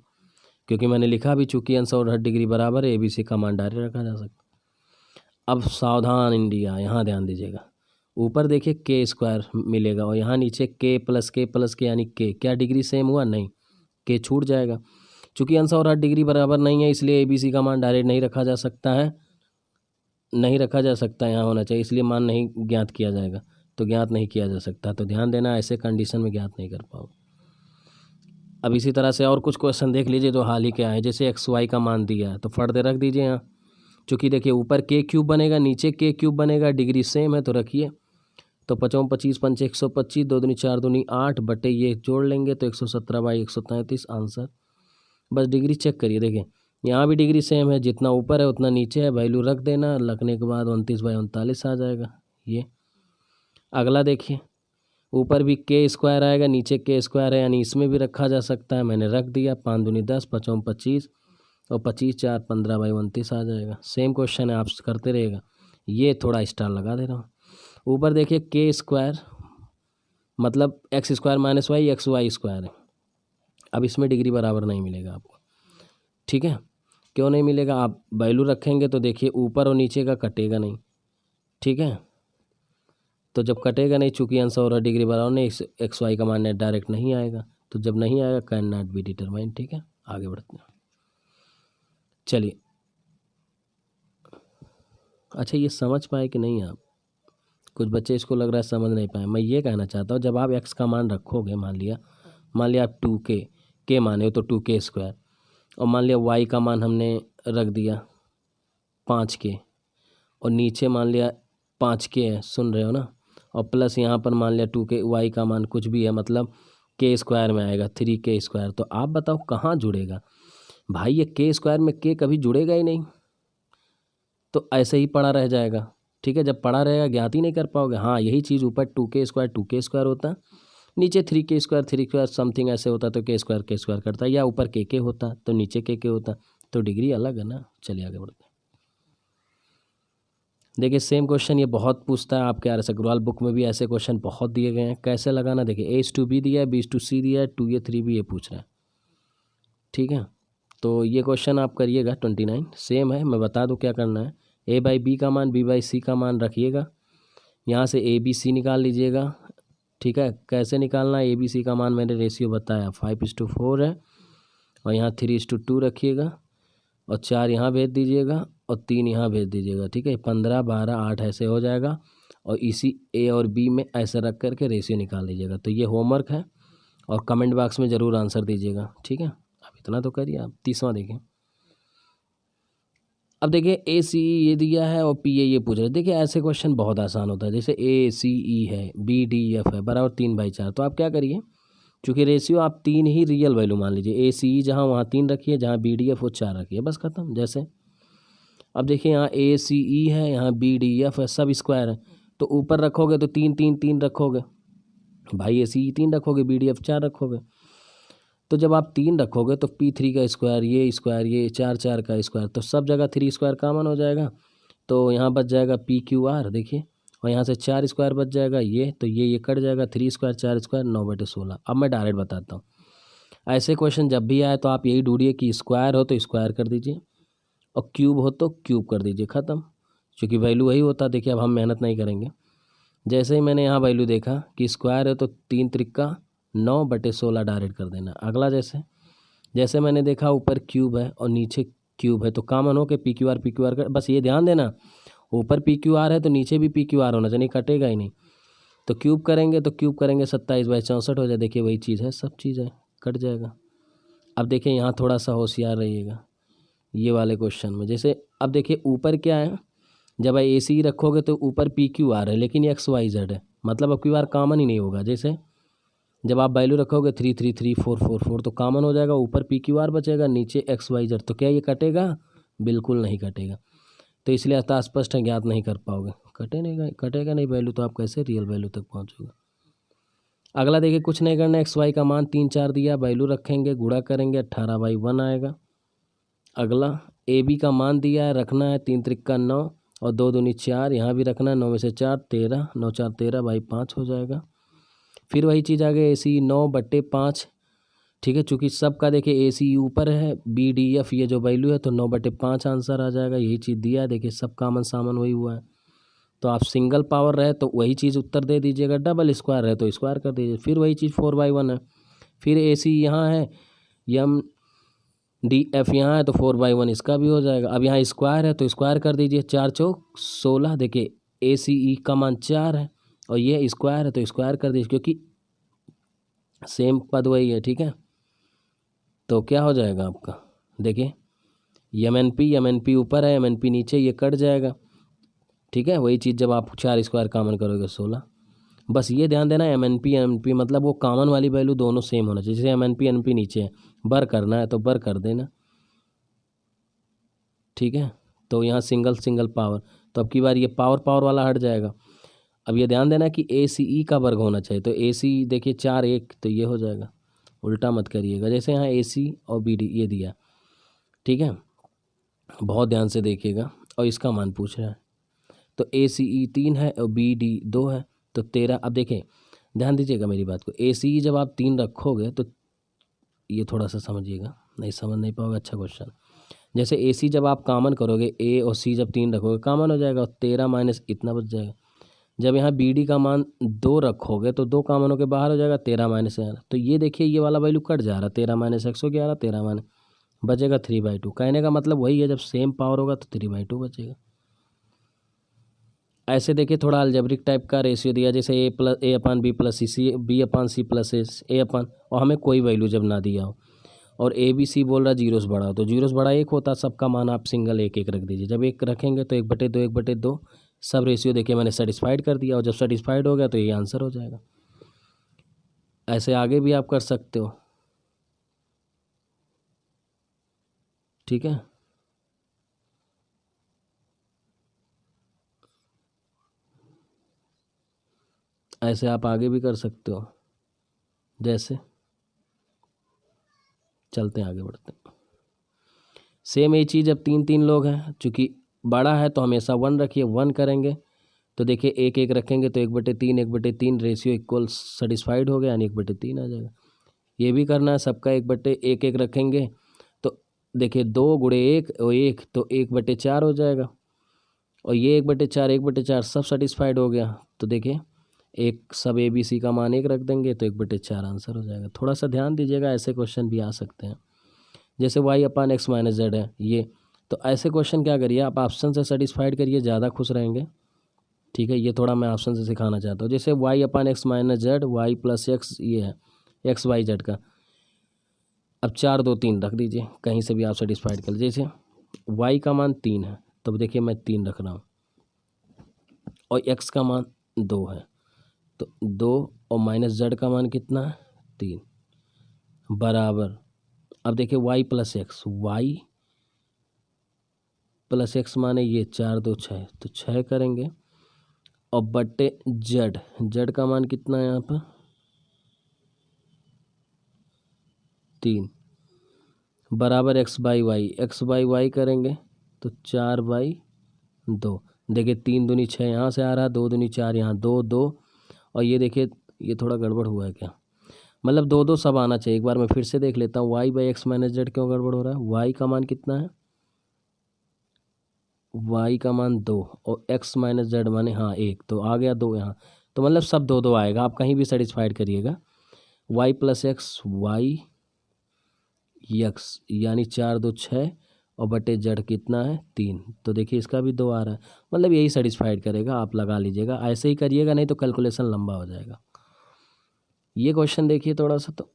क्योंकि मैंने लिखा भी चूंकि आंसर और डिग्री बराबर है, ए बी सी का मान डायरेक्ट रखा जा सकता। अब सावधान इंडिया, यहाँ ध्यान दीजिएगा। ऊपर देखिए के स्क्वायर मिलेगा और यहाँ नीचे के प्लस के यानी के, क्या डिग्री सेम हुआ? नहीं, के छूट जाएगा। चूंकि आंसर और 8 डिग्री बराबर नहीं है इसलिए ए बी सी का मान डायरेक्ट नहीं रखा जा सकता है, नहीं रखा जा सकता, यहाँ होना चाहिए, इसलिए मान नहीं ज्ञात किया जाएगा, तो ज्ञात नहीं किया जा सकता। तो ध्यान देना, ऐसे कंडीशन में ज्ञात नहीं कर पाओ। अब इसी तरह से और कुछ क्वेश्चन देख लीजिए जो हाल ही के आए। जैसे एक्स वाई का मान दिया है तो फट दे रख दीजिए यहाँ, चूँकि देखिए ऊपर के क्यूब बनेगा, नीचे के क्यूब बनेगा, डिग्री सेम है तो रखिए। तो 55 25 5 125, 2 दूनी 4 दूनी 8 बटे ये जोड़ लेंगे तो 117/133 आंसर। बस डिग्री चेक करिए, देखिए यहाँ भी डिग्री सेम है, जितना ऊपर है उतना नीचे है, वैल्यू रख देना, रखने के बाद 29/39 आ जाएगा। ये अगला देखिए, ऊपर भी के स्क्वायर आएगा, नीचे के स्क्वायर है, यानी इसमें भी रखा जा सकता है, मैंने रख दिया। 5 दूनी 10, 55 25 और 25 4 15/29 आ जाएगा। सेम क्वेश्चन है, आप करते रहेगा। ये थोड़ा स्टार लगा दे रहा हूँ। ऊपर देखिए के स्क्वायर मतलब x square minus y, x y square है। अब इसमें डिग्री बराबर नहीं मिलेगा आपको, ठीक है। क्यों नहीं मिलेगा? आप वैल्यू रखेंगे तो देखिए ऊपर और नीचे का कटेगा नहीं, ठीक है। तो जब कटेगा नहीं, चूंकि आंसर और डिग्री बराबर नहीं, एक्स वाई का मान डायरेक्ट नहीं आएगा, तो जब नहीं आएगा कैन नॉट बी डिटरमाइन, ठीक है। आगे बढ़ते हैं, चलिए। अच्छा, ये समझ पाए कि नहीं आप? कुछ बच्चे इसको लग रहा है समझ नहीं पाए। मैं ये कहना चाहता हूँ, जब आप एक्स का मान रखोगे, मान लिया आप 2k के माने हो तो 2k स्क्वायर, और मान लिया वाई का मान हमने रख दिया 5k, और नीचे मान लिया 5k है, सुन रहे हो ना, और प्लस यहाँ पर मान लिया 2k, वाई का मान कुछ भी है, मतलब के स्क्वायर में आएगा 3k स्क्वायर। तो आप बताओ कहाँ जुड़ेगा भाई? ये के स्क्वायर में के कभी जुड़ेगा ही नहीं, तो ऐसे ही पड़ा रह जाएगा, ठीक है। जब पड़ा रहेगा ज्ञात ही नहीं कर पाओगे। हाँ, यही चीज़ ऊपर 2k स्क्वायर होता, नीचे 3k स्क्वायर समथिंग ऐसे होता तो के स्क्वायर करता, या ऊपर के होता तो नीचे के होता, तो डिग्री अलग है ना। चलिए आगे बढ़ते हैं। देखिए सेम क्वेश्चन ये बहुत पूछता है, आपके आर एस अग्रवाल बुक में भी ऐसे क्वेश्चन बहुत दिए गए हैं। कैसे लगाना, देखिए A/B दिया है, B/C दिया है, 2A 3B ये पूछ रहा है, ठीक है। तो ये क्वेश्चन आप करिएगा 29, सेम है। मैं बता दूं क्या करना है। A/B का मान B/C का मान रखिएगा, यहाँ से ABC निकाल लीजिएगा, ठीक है। कैसे निकालना है? ABC का मान मैंने रेशियो बताया 5:4 है, और यहाँ 3:2 रखिएगा, और 4 यहाँ भेज दीजिएगा, और 3 यहाँ भेज दीजिएगा, ठीक है। 15 12 8 ऐसे हो जाएगा, और इसी A और B में ऐसे रख करके रेशियो निकाल लीजिएगा। तो ये होमवर्क है, और कमेंट बॉक्स में ज़रूर आंसर दीजिएगा, ठीक है। अब इतना तो करिए आप। 30वां देखिए। अब देखिए ACE ये दिया है और PA ये पूछ रहे हैं। देखिए ऐसे क्वेश्चन बहुत आसान होता है, जैसे ACE है, BDF है, बराबर 3/4। तो आप क्या करिए, चूँकि रेशियो आप 3 ही रियल वैल्यू मान लीजिए। ACE जहाँ वहाँ 3 रखिए, जहाँ BDF वो 4 रखिए, बस खत्म। जैसे अब देखिए यहाँ ACE है, यहाँ BDF है, सब स्क्वायर है, तो ऊपर रखोगे तो 3 3 3 रखोगे भाई, ACE 3 रखोगे, BDF 4 रखोगे। तो जब आप 3 रखोगे तो P3 का स्क्वायर, ये 4 4 का स्क्वायर, तो सब जगह 3 स्क्वायर कॉमन हो जाएगा, तो यहाँ बच जाएगा PQR, देखिए, और यहाँ से 4 स्क्वायर बच जाएगा, ये तो ये कट जाएगा, 3 स्क्वायर 4 स्क्वायर 9/16। अब मैं डायरेक्ट बताता हूँ, ऐसे क्वेश्चन जब भी आए तो आप यही ढूंढिए कि स्क्वायर हो तो स्क्वायर कर दीजिए, और क्यूब हो तो क्यूब कर दीजिए, ख़त्म। क्योंकि वैल्यू वही होता, देखिए अब हम मेहनत नहीं करेंगे। जैसे ही मैंने यहाँ वैल्यू देखा कि स्क्वायर है तो 3 त्रिका 9/16 डायरेक्ट कर देना। अगला जैसे जैसे मैंने देखा ऊपर क्यूब है और नीचे क्यूब है, तो कॉमन हो के पी क्यू आर का, बस ये ध्यान देना ऊपर पी क्यू आर है तो नीचे भी पी क्यू आर होना चाहिए, कटेगा ही नहीं। तो क्यूब करेंगे 27/64 हो जाए, देखिए वही चीज़ है, सब चीज़ है, कट जाएगा। अब देखिए यहाँ थोड़ा सा होशियार रहिएगा ये वाले क्वेश्चन में। जैसे अब देखिए ऊपर क्या है, जब ए सी रखोगे तो ऊपर पी क्यू आर है लेकिन ये एक्स वाई जेड है, मतलब अब क्यू आर कॉमन ही नहीं होगा। जैसे जब आप वैल्यू रखोगे 3 3 3 4 4 4 तो कॉमन हो जाएगा, ऊपर पी क्यू आर बचेगा, नीचे एक्स वाई जेड, तो क्या ये कटेगा? बिल्कुल नहीं कटेगा। तो इसलिए अतः स्पष्ट है, ज्ञात नहीं कर पाओगे, कटेगा नहीं वैल्यू, तो आप कैसे रियल वैल्यू तक पहुँचोगे। अगला देखिए, कुछ नहीं करना, एक्स वाई का मान 3 4 दिया, वैल्यू रखेंगे, गुणा करेंगे, 18/1 आएगा। अगला ए बी का मान दिया है, रखना है 3 त्रिक्का 9 और 2 दूनी 4, यहाँ भी रखना है, 9 में से 4 13, 9 4 13/5 हो जाएगा। फिर वही चीज़ आ गई, ए सी 9/5, ठीक है, चूँकि सबका देखिए ए सी ऊपर है, बी डी एफ ये जो वैल्यू है, तो 9/5 आंसर आ जाएगा। यही चीज़ दिया है, देखिए सब कामन सामन वही हुआ है। तो आप सिंगल पावर रहे तो वही चीज़ उत्तर दे दीजिएगा, डबल स्क्वायर रहे तो स्क्वायर कर दीजिए। फिर वही चीज़ 4/1 है, फिर ए सी यहाँ है, एम डी एफ यहाँ है, तो 4/1 इसका भी हो जाएगा। अब यहाँ स्क्वायर है तो स्क्वायर कर दीजिए, 4 चौक 16, देखिए ए सी ई का मान 4 है और ये स्क्वायर है तो स्क्वायर कर दीजिए, क्योंकि सेम पद वही है, ठीक है। तो क्या हो जाएगा आपका, देखिए एम एन पी ऊपर है, एम एन पी नीचे, ये कट जाएगा, ठीक है। वही चीज़ जब आप 4 स्क्वायर कॉमन करोगे 16। बस ये ध्यान देना, एम एन पी मतलब वो कॉमन वाली वैल्यू दोनों सेम होना चाहिए। जैसे एम एन पी नीचे है, बर करना है तो बर कर देना, ठीक है। तो यहाँ सिंगल पावर, तो अब की बार ये पावर वाला हट जाएगा। अब ये ध्यान देना कि ए सी ई का वर्ग होना चाहिए, तो ए सी देखिए 4 1, तो ये हो जाएगा, उल्टा मत करिएगा। जैसे यहाँ ए सी और बी डी ये दिया, ठीक है, बहुत ध्यान से देखिएगा। और इसका मान पूछ रहा है, तो ए सी ई 3 है और बी डी 2 है, तो 13। अब देखें, ध्यान दीजिएगा मेरी बात को, ए सी ई जब आप 3 रखोगे तो ये थोड़ा सा समझिएगा, नहीं समझ नहीं पाओगे, अच्छा क्वेश्चन। जैसे ए सी जब आप कॉमन करोगे, ए और सी जब 3 रखोगे कॉमन हो जाएगा, 13 माइनस इतना बच जाएगा। जब यहाँ बी डी का मान 2 रखोगे तो 2 कॉमन होकर बाहर हो जाएगा, 13 माइनस 11, तो ये देखिए ये वाला वैल्यू कट जा रहा है, 13 माइनस 111, 13 माइनस बचेगा 3/2। कहने का मतलब वही है, जब सेम पावर होगा तो 3/2 बचेगा। ऐसे देखिए थोड़ा अलजेब्रिक टाइप का रेशियो दिया, जैसे ए अपान बी प्लस सी, बी अपान सी प्लस ए अपान, और हमें कोई वैल्यू जब ना दिया हो और ए बी सी बोल रहा जीरो से बड़ा हो, तो जीरो से बड़ा 1 होता, सबका मान आप सिंगल 1 1 रख दीजिए। जब 1 रखेंगे तो 1/2 1/2 सब रेशियो देखिए मैंने सेटिस्फाइड कर दिया, और जब सेटिस्फाइड हो गया तो ये आंसर हो जाएगा। ऐसे आगे भी आप कर सकते हो, ठीक है। ऐसे आप आगे भी कर सकते हो, जैसे चलते हैं आगे बढ़ते हैं। सेम ये चीज़, अब 3 3 लोग हैं, चूँकि बड़ा है तो हमेशा 1 रखिए, 1 करेंगे तो देखिए 1 1 रखेंगे तो 1/3 1/3 रेशियो इक्वल सेटिस्फाइड हो गया, यानी 1/3 आ जाएगा। ये भी करना है, सबका 1/1 1 रखेंगे तो देखिए 2 गुणे 1 और 1 तो 1/4 हो जाएगा, और ये 1/4 1/4 सब सेटिस्फाइड हो गया, तो देखिए एक सब ए बी सी का मान 1 रख देंगे तो 1/4 आंसर हो जाएगा। थोड़ा सा ध्यान दीजिएगा, ऐसे क्वेश्चन भी आ सकते हैं। जैसे Y upon X minus Z है ये, तो ऐसे क्वेश्चन क्या करिए आप ऑप्शन से सेटिस्फाइड करिए, ज़्यादा खुश रहेंगे, ठीक है। ये थोड़ा मैं ऑप्शन से सिखाना चाहता हूँ। जैसे Y upon X minus Z, Y plus X ये है एक्स वाई जेड का, अब 4 2 3 रख दीजिए, कहीं से भी आप सेटिस्फाइड कर लीजिए। जैसे वाई का मान 3 है तो देखिए मैं 3 रख रहा हूँ, और एक्स का मान 2 है तो 2, और माइनस जेड का मान कितना है 3, बराबर। अब देखिए y plus x, y plus x माने ये 4 2 6, तो 6 करेंगे, और बट्टे जेड, जेड का मान कितना है यहाँ पर 3, बराबर एक्स बाई वाई करेंगे तो 4/2। देखिए 3 दूनी 6 यहाँ से आ रहा है, 2 दूनी 4 यहाँ, 2 2, और ये देखिए ये थोड़ा गड़बड़ हुआ है क्या, मतलब 2 2 सब आना चाहिए। एक बार मैं फिर से देख लेता हूँ, y by x minus z क्यों गड़बड़ हो रहा है। वाई का मान कितना है, वाई का मान 2 और एक्स माइनस जेड माने हाँ 1, तो आ गया 2 यहाँ, तो मतलब सब 2 2 आएगा, आप कहीं भी सेटिस्फाइड करिएगा। वाई प्लस एक्स वाई, यक्स, यानी 4 2 6 और बटे जड़ कितना है 3। तो देखिए इसका भी 2 आ रहा है, मतलब यही सेटिस्फाइड करेगा, आप लगा लीजिएगा। ऐसे ही करिएगा, नहीं तो कैलकुलेशन लंबा हो जाएगा। ये क्वेश्चन देखिए थोड़ा सा, तो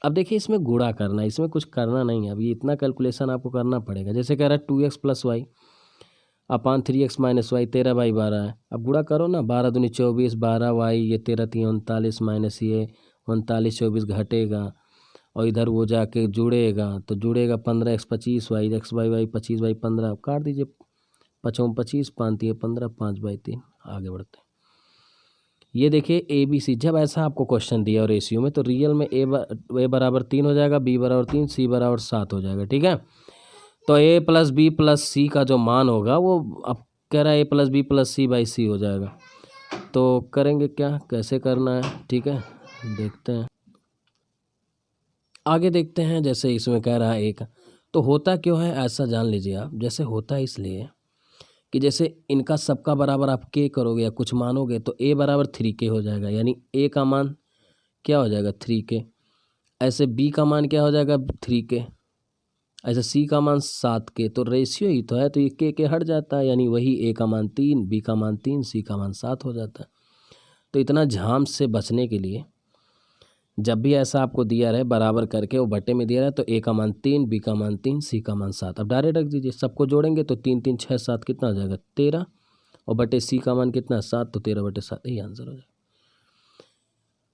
अब देखिए इसमें गुणा करना है, इसमें कुछ करना नहीं है। अब ये इतना कैलकुलेशन आपको करना पड़ेगा। जैसे कह रहा है 2x + y अपान 3x - y 13/12 है। अब गुणा करो ना, 12 दूनी 24, 12y, ये 13 3 39 माइनस ये 39 24 घटेगा और इधर वो जाके जुड़ेगा, तो जुड़ेगा 15x 25y, x/y 25/15 काट दीजिए, 5 25 5 15 5/3। आगे बढ़ते हैं। ये देखिए ABC, जब ऐसा आपको क्वेश्चन दिया और रेशियो में, तो रियल में ए बराबर 3 हो जाएगा, B बराबर 3, C बराबर 7 हो जाएगा। ठीक है, तो A + B + C का जो मान होगा वो अब कह रहा है A + B + C/C हो जाएगा। तो करेंगे क्या, कैसे करना है, ठीक है देखते हैं, आगे देखते हैं। जैसे इसमें कह रहा है एक, तो होता क्यों है ऐसा जान लीजिए आप। जैसे होता है इसलिए कि जैसे इनका सबका बराबर आप k करोगे या कुछ मानोगे, तो a बराबर 3k हो जाएगा, यानी a का मान क्या हो जाएगा 3k। ऐसे b का मान क्या हो जाएगा 3k, ऐसे c का मान 7k। तो रेशियो ही तो है, तो ये k हट जाता है, यानी वही a का मान 3, b का मान 3, c का मान 7 हो जाता है। तो इतना झाम से बचने के लिए जब भी ऐसा आपको दिया रहे बराबर करके वो बटे में दिया रहे, तो a का मान 3, b का मान 3, c का मान 7, अब डायरेक्ट रख दीजिए। सबको जोड़ेंगे तो 3 3 6 7 कितना हो जाएगा 13, और बटे c का मान कितना 7, तो 13/7 यही आंसर हो जाएगा।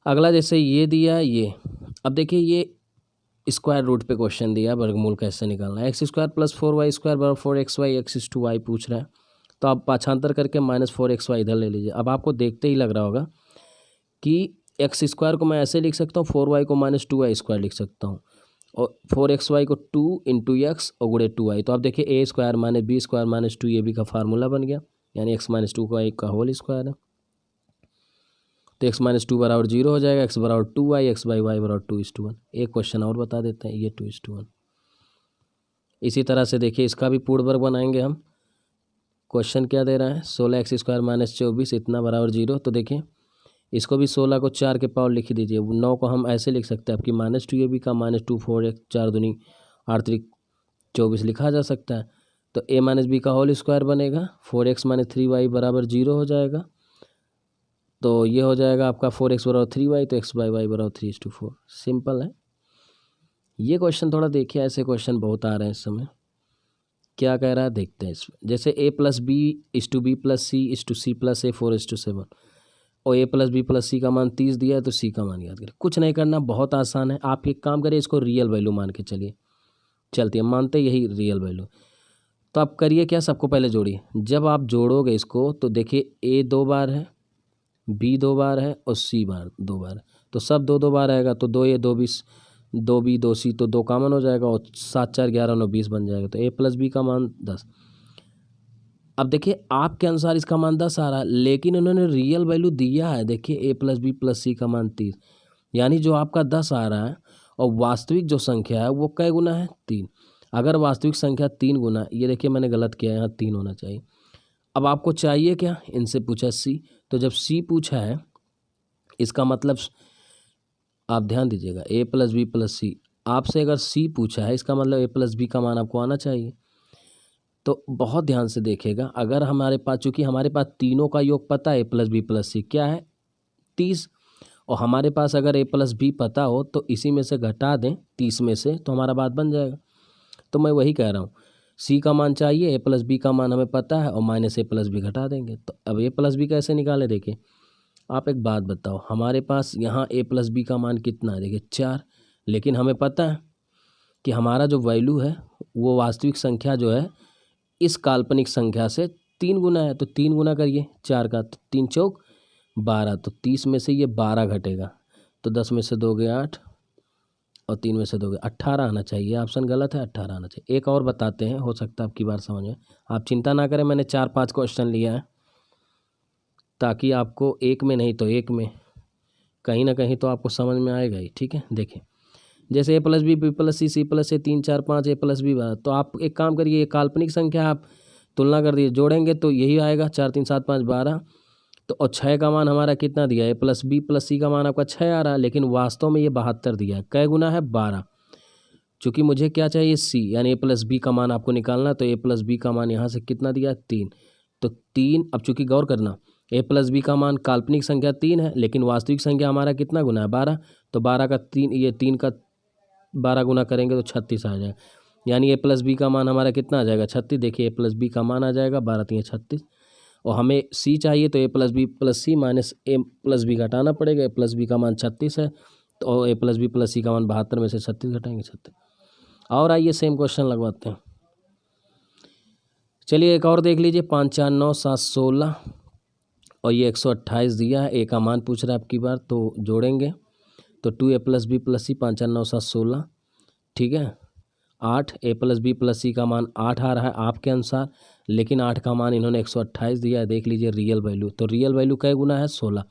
अगला जैसे ये दिया ये, अब देखिए ये स्क्वायर रूट पे क्वेश्चन दिया, वर्गमूल कैसे निकालना है। x² + 4y² = 4xy x/y पूछ रहा है, तो आप पाछांतर करके -4xy इधर ले लीजिए। अब आपको देखते ही लग रहा होगा कि x² को मैं ऐसे लिख सकता हूँ, 4y को -2y² लिख सकता हूँ, और 4xy को 2 × x और गुणे 2y। तो आप देखिए a² - b² - 2ab का फार्मूला बन गया, यानी x - 2 का होल स्क्वायर है। तो x - 2 बराबर 0 हो जाएगा, x बराबर 2y, x/y बराबर 2:1। एक क्वेश्चन और बता देते हैं, ये 2:1। इसी तरह से देखिए इसका भी पूर्ण वर्ग बनाएंगे हम। क्वेश्चन क्या दे रहा है, 16x² - 24 इतना बराबर 0। तो देखिए इसको भी 16 को 4 के पावर लिख दीजिए। 9 को हम ऐसे लिख सकते हैं, आपकी -2ab का -2 4x 4 दूनी 8 3 24 लिखा जा सकता है। तो a - b का होल स्क्वायर बनेगा, 4x - 3y बराबर 0 हो जाएगा। तो ये हो जाएगा आपका 4x बराबर 3y, तो x/y बराबर 3:4। सिंपल है। ये क्वेश्चन थोड़ा देखिए, ऐसे क्वेश्चन बहुत आ रहे हैं इस समय। क्या कह रहा है देखते हैं इसमें। जैसे a + b = b + c = c + a 4:7, और a + b + c का मान 30 दिया है, तो c का मान याद करें। कुछ नहीं करना, बहुत आसान है। आप एक काम करिए, इसको रियल वैल्यू मान के चलिए, चलती है, मानते यही रियल वैल्यू। तो आप करिए क्या, सबको पहले जोड़िए। जब आप जोड़ोगे इसको, तो देखिए a 2 बार है, b 2 बार है और c 2 बार है, तो सब 2 2 बार आएगा। तो 2a 2 20, 2b 2c, तो 2 कॉमन हो जाएगा, और 7 4 11 9 20 बन जाएगा। तो a + b का मान 10। अब देखिए आपके अनुसार इसका मान 10 आ रहा है, लेकिन उन्होंने रियल वैल्यू दिया है। देखिए a + b + c का मान 30, यानी जो आपका 10 आ रहा है, और वास्तविक जो संख्या है वो कै गुना है 3। अगर वास्तविक संख्या 3 गुना, ये देखिए मैंने गलत किया है, यहाँ 3 होना चाहिए। अब आपको चाहिए क्या, इनसे पूछा c, तो जब c पूछा है इसका मतलब आप ध्यान दीजिएगा, a + b + c, आपसे अगर c पूछा है इसका मतलब a + b का मान आपको आना चाहिए। तो बहुत ध्यान से देखिएगा, अगर हमारे पास, चूंकि हमारे पास तीनों का योग पता है a + b + c क्या है 30, और हमारे पास अगर a + b पता हो तो इसी में से घटा दें 30 में से, तो हमारा बात बन जाएगा। तो मैं वही कह रहा हूँ, c का मान चाहिए, a + b का मान हमें पता है, और -a + b घटा देंगे। तो अब a + b कैसे निकाले, देखिए आप एक बात बताओ, हमारे पास यहाँ a + b का मान कितना है, देखिए 4, लेकिन हमें पता है कि हमारा जो वैल्यू है वो वास्तविक संख्या जो है इस काल्पनिक संख्या से 3 गुना है। तो 3 गुना करिए 4 का, तो 3 चौक 12, तो 30 में से ये 12 घटेगा, तो 10 में से 2 गए 8, और 3 में से 2 गए 18 आना चाहिए। ऑप्शन गलत है, 18 आना चाहिए। एक और बताते हैं, हो सकता है आपकी बात समझ में। आप चिंता ना करें, मैंने 4-5 क्वेश्चन लिया है, ताकि आपको एक में नहीं तो एक में कहीं ना कहीं तो आपको समझ में आएगा ही। ठीक है, देखें जैसे a + b b + c c + a 3 4 5 a + b, तो आप एक काम करिए, काल्पनिक संख्या आप तुलना कर दिए, जोड़ेंगे तो यही आएगा 4 3 7 5 12। तो और 6 का मान हमारा कितना दिया है, a + b + c का मान आपका 6 आ रहा है, लेकिन वास्तव में ये 72 दिया है। कै गुना है 12, चूँकि मुझे क्या चाहिए सी, यानी ए प्लस बी का मान आपको निकालना, तो ए प्लस बी का मान यहाँ से कितना दिया 3, तो 3। अब चूँकि गौर करना, ए प्लस बी का मान काल्पनिक संख्या 3 है, लेकिन वास्तविक संख्या हमारा कितना गुना है 12, तो 12 का 3, ये 3 का 12 गुना करेंगे तो 36 आ जाएगा, यानी ए प्लस बी का मान हमारा कितना आ जाएगा 36। देखिए ए प्लस बी का मान आ जाएगा 12 3 36, और हमें सी चाहिए, तो ए प्लस सी माइनस ए प्लस बी घटाना पड़ेगा। ए प्लस बी का मान 36 है, तो ए प्लस बी प्लस सी का मान 72 में से 36 घटाएंगे 36। और आइए सेम क्वेश्चन लगवाते हैं। चलिए एक और देख लीजिए, 5 4 9 7 16 और ये 128 दिया है, ए का मान पूछ रहा है आपकी बार, तो जोड़ेंगे तो 2 ए प्लस बी प्लस सी, 5 4 9 7 16, ठीक है। 8 ए प्लस बी प्लस सी का मान 8 आ रहा है आपके अनुसार, लेकिन 8 का मान इन्होंने 128 दिया है। देख लीजिए रियल वैल्यू, तो रियल वैल्यू कै गुना है 16,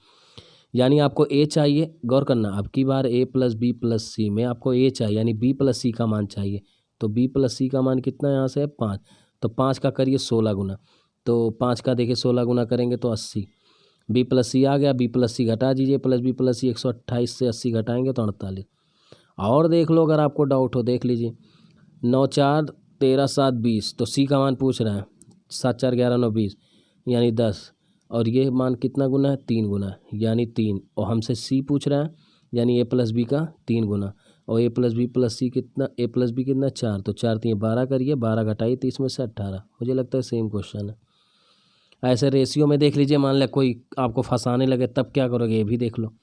यानी आपको ए चाहिए। गौर करना, अब की बार ए प्लस बी प्लस सी में आपको ए चाहिए, यानी बी प्लस सी का मान चाहिए, तो बी प्लस सी का मान कितना यहाँ से है 5, तो 5 का करिए 16 गुना, तो 5 का देखिए 16 गुना करेंगे तो 80, बी प्लस सी आ गया, बी प्लस सी घटा दीजिए, प्लस बी प्लस सी 128 से 80 घटाएंगे तो 48। और देख लो अगर आपको डाउट हो, देख लीजिए 9 4 13 7 20, तो सी का मान पूछ रहा है, 7 4 11 9 20 यानी 10, और ये मान कितना गुना है 3 गुना, यानी 3, और हमसे सी पूछ रहा है, यानी ए प्लस बी का 3 गुना, और ए प्लस बी प्लस सी कितना, ए प्लस बी कितना 4, तो 4 3 12 करिए, 12 घटाइए 30 में से 18। मुझे लगता है सेम क्वेश्चन है। ऐसे रेशियो में देख लीजिए, मान लिया कोई आपको फंसाने लगे तब क्या करोगे, ये भी देख लो।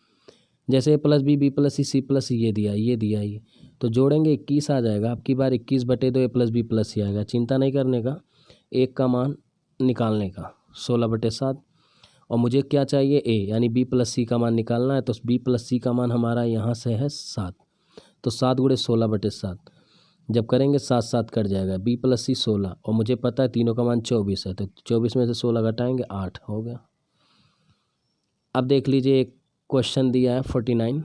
जैसे A plus B plus C plus C, ये दिया ये, तो जोड़ेंगे 21 आ जाएगा आपकी बार, 21/2 A plus B plus C आएगा। चिंता नहीं करने का, एक का मान निकालने का 16/7, और मुझे क्या चाहिए ए, यानी बी प्लस सी का मान निकालना है, तो बी प्लस सी का मान हमारा यहाँ से है 7, तो 7 × 16/7 जब करेंगे 7 7 कट जाएगा, बी प्लस सी 16, और मुझे पता है तीनों का मान 24 है, तो 24 में से 16 घटाएंगे 8 हो गया। अब देख लीजिए एक क्वेश्चन दिया है 49,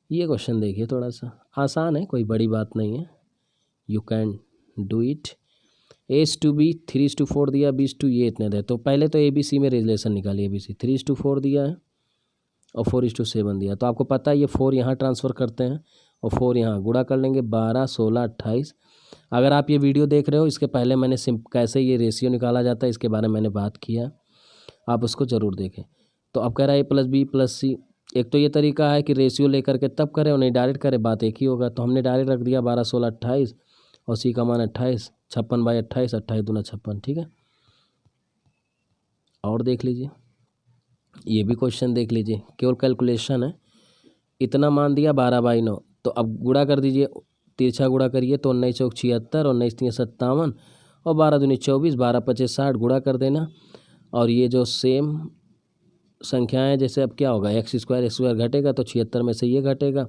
ये क्वेश्चन देखिए, थोड़ा सा आसान है, कोई बड़ी बात नहीं है, you can do it. A/B 3:4 दिया, B/2 ये इतने दे, तो पहले तो ABC में रिलेशन निकालिए, ABC 3:4 दिया है और 4:7 दिया, तो आपको पता है ये 4 यहाँ ट्रांसफ़र करते हैं और 4 यहाँ गुणा कर लेंगे, 12 16 28। अगर आप ये वीडियो देख रहे हो, इसके पहले मैंने कैसे ये रेशियो निकाला जाता है इसके बारे में मैंने बात किया, आप उसको ज़रूर देखें। तो अब कह रहा है A + B + C, एक तो ये तरीका है कि रेशियो लेकर के तब करें और नहीं डायरेक्ट करें, बात एक ही होगा, तो हमने डायरेक्ट रख दिया 12 16 28 और सी का मान 28, 56/28, 28 दूना 56, ठीक है। और देख लीजिए, ये भी क्वेश्चन देख लीजिए, केवल कैलकुलेशन है। इतना मान दिया 12/9, तो अब गुणा कर दीजिए, तिरछा गुणा करिए तो 19 चौक 76 और 19 3 57 और 12 दूनी 24, 12 25 60 गुणा कर देना। और ये जो सेम संख्याएं, जैसे अब क्या होगा x² घटेगा तो 76 में से ये घटेगा,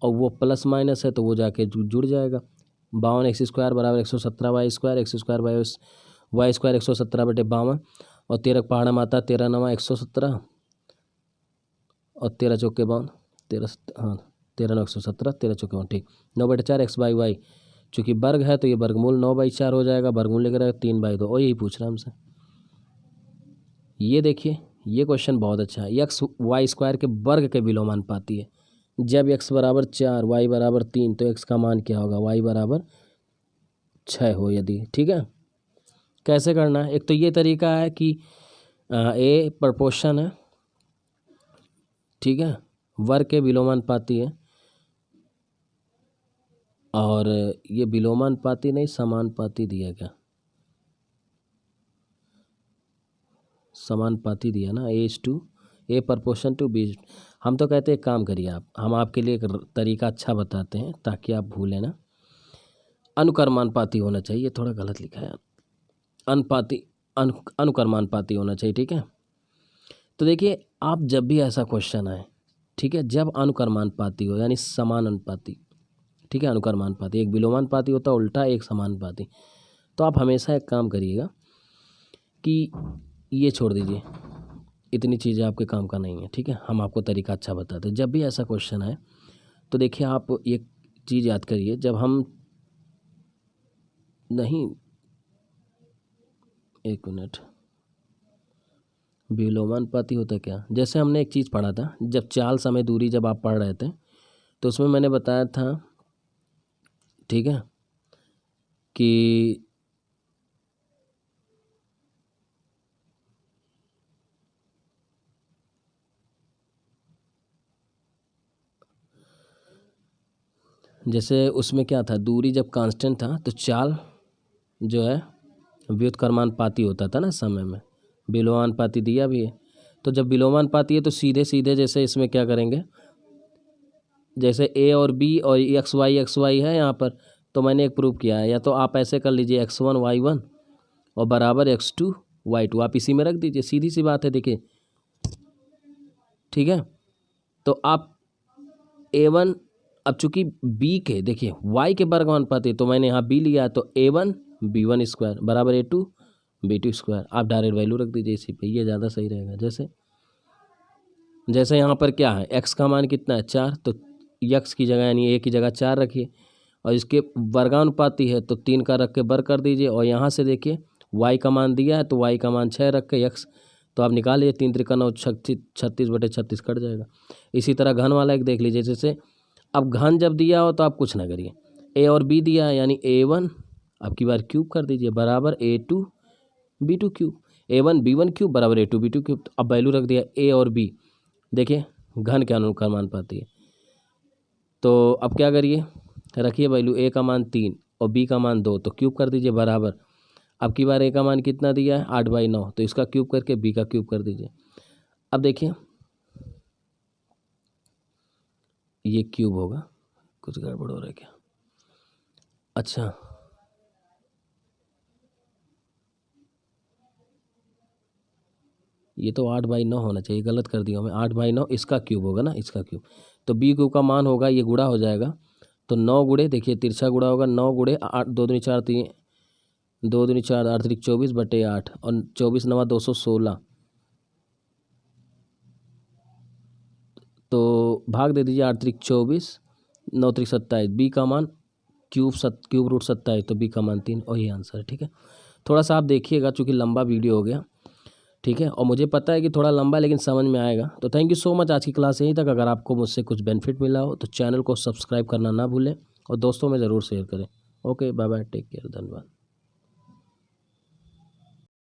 और वो प्लस माइनस है तो वो जाके जुड़ जाएगा। 52 x² = 117 y², x² y² 117/52, और 13 पहाड़ा माता 13 9 117 और 13 चौके 52, 13 हाँ 13 9 117, 13 चौके 52, ठीक। 9/4 x/y, चूँकि वर्ग है तो ये वर्गमूल 9/4 हो जाएगा, वर्गमूल लेकर 3/2, और यही पूछ रहा है हमसे। ये देखिए ये क्वेश्चन बहुत अच्छा है, x y² के वर्ग के विलोमानुपाती है। जब x = 4 y = 3 तो x का मान क्या होगा, y = 6 हो यदि, ठीक है। कैसे करना है, एक तो ये तरीका है कि a प्रपोर्शन है, ठीक है, वर्ग के विलोमानुपाती है, और ये विलोमानुपाती नहीं समानुपाती दिया, क्या समानुपाती दिया ना, A प्रपोर्शन टू B। हम तो कहते हैं काम करिए आप, हम आपके लिए एक तरीका अच्छा बताते हैं ताकि आप भूलें ना। अनुक्रमानुपाती होना चाहिए, थोड़ा गलत लिखा है, अनुक्रमानुपाती होना चाहिए, ठीक है। तो देखिए आप जब भी ऐसा क्वेश्चन आए, ठीक है, जब अनुक्रमानुपाती हो यानी समानुपाती, ठीक है, अनुक्रमानुपाती, एक विलोमानुपाती होता है उल्टा, एक समानुपाती, तो आप हमेशा एक काम करिएगा कि ये छोड़ दीजिए, इतनी चीज़ें आपके काम का नहीं है, ठीक है। हम आपको तरीका अच्छा बताते हैं, जब भी ऐसा क्वेश्चन आए तो देखिए आप एक चीज़ याद करिए, जब हम नहीं, एक मिनट, विलोमानुपाती होता क्या, जैसे हमने एक चीज़ पढ़ा था, जब चाल समय दूरी जब आप पढ़ रहे थे तो उसमें मैंने बताया था ठीक है, कि जैसे उसमें क्या था, दूरी जब कांस्टेंट था तो चाल जो है व्युत्क्रमानुपाती होता था ना समय में, विलोमानुपाती दिया भी है। तो जब विलोमानुपाती है तो सीधे सीधे जैसे इसमें क्या करेंगे, जैसे ए और बी और एक्स वाई है यहाँ पर, तो मैंने एक प्रूव किया है, या तो आप ऐसे कर लीजिए x1 y1 और बराबर x2 y2, आप इसी में रख दीजिए, सीधी सी बात है देखिए। ठीक है, तो आप a1, अब चूंकि b के देखिए y के वर्ग अनुपाती, तो मैंने यहाँ b लिया, तो a1 b1 स्क्वायर बराबर a2 b2 स्क्वायर, आप डायरेक्ट वैल्यू रख दीजिए इसी पे, ये ज़्यादा सही रहेगा। जैसे यहाँ पर क्या है, x का मान कितना है 4, तो x की जगह यानी a की जगह 4 रखिए, और इसके वर्गानुपाती है तो 3 का रख के वर्ग कर दीजिए, और यहाँ से देखिए y का मान दिया है तो y का मान 6 रख के x, तो आप निकाल लीजिए 3 त्रिका 9 36/36 कट जाएगा। इसी तरह घन वाला एक देख लीजिए, जैसे अब घन जब दिया हो तो आप कुछ ना करिए, a और b दिया है यानी a1 अब की बार क्यूब कर दीजिए बराबर a2 b2 cube, a1 b1 cube बराबर a2 b2 क्यूब। तो अब वैल्यू रख दिया a और b, देखिए घन के अनुक्रमान पाती है। तो अब क्या करिए, रखिए वैल्यू, a का मान 3 और b का मान 2, तो क्यूब कर दीजिए बराबर, अब की बार a का मान कितना दिया है 8/9, तो इसका क्यूब करके b का क्यूब कर दीजिए। अब देखिए ये क्यूब होगा, कुछ गड़बड़ हो रहा है क्या, अच्छा ये तो 8/9 होना चाहिए, गलत कर दिया मैं, 8/9 इसका क्यूब होगा ना, इसका क्यूब, तो b क्यूब का मान होगा, ये गुणा हो जाएगा, तो 9 गुणे देखिए तिरछा गुणा होगा, 9 गुणे 8, 2 दूनी 4, 3 2 दूनी 4 8 त्रिक 24/8 और 24 9 216, तो भाग दे दीजिए 8 त्रिक 24 9 त्रिक 27, बी का मान क्यूब रूट 27, तो बी का मान 3, और ये आंसर है। ठीक है, थोड़ा सा आप देखिएगा चूँकि लंबा वीडियो हो गया, ठीक है, और मुझे पता है कि थोड़ा लंबा लेकिन समझ में आएगा। तो थैंक यू सो मच, आज की क्लास यहीं तक। अगर आपको मुझसे कुछ बेनिफिट मिला हो तो चैनल को सब्सक्राइब करना ना भूलें और दोस्तों में ज़रूर शेयर करें। Okay, bye bye, take care, धन्यवाद।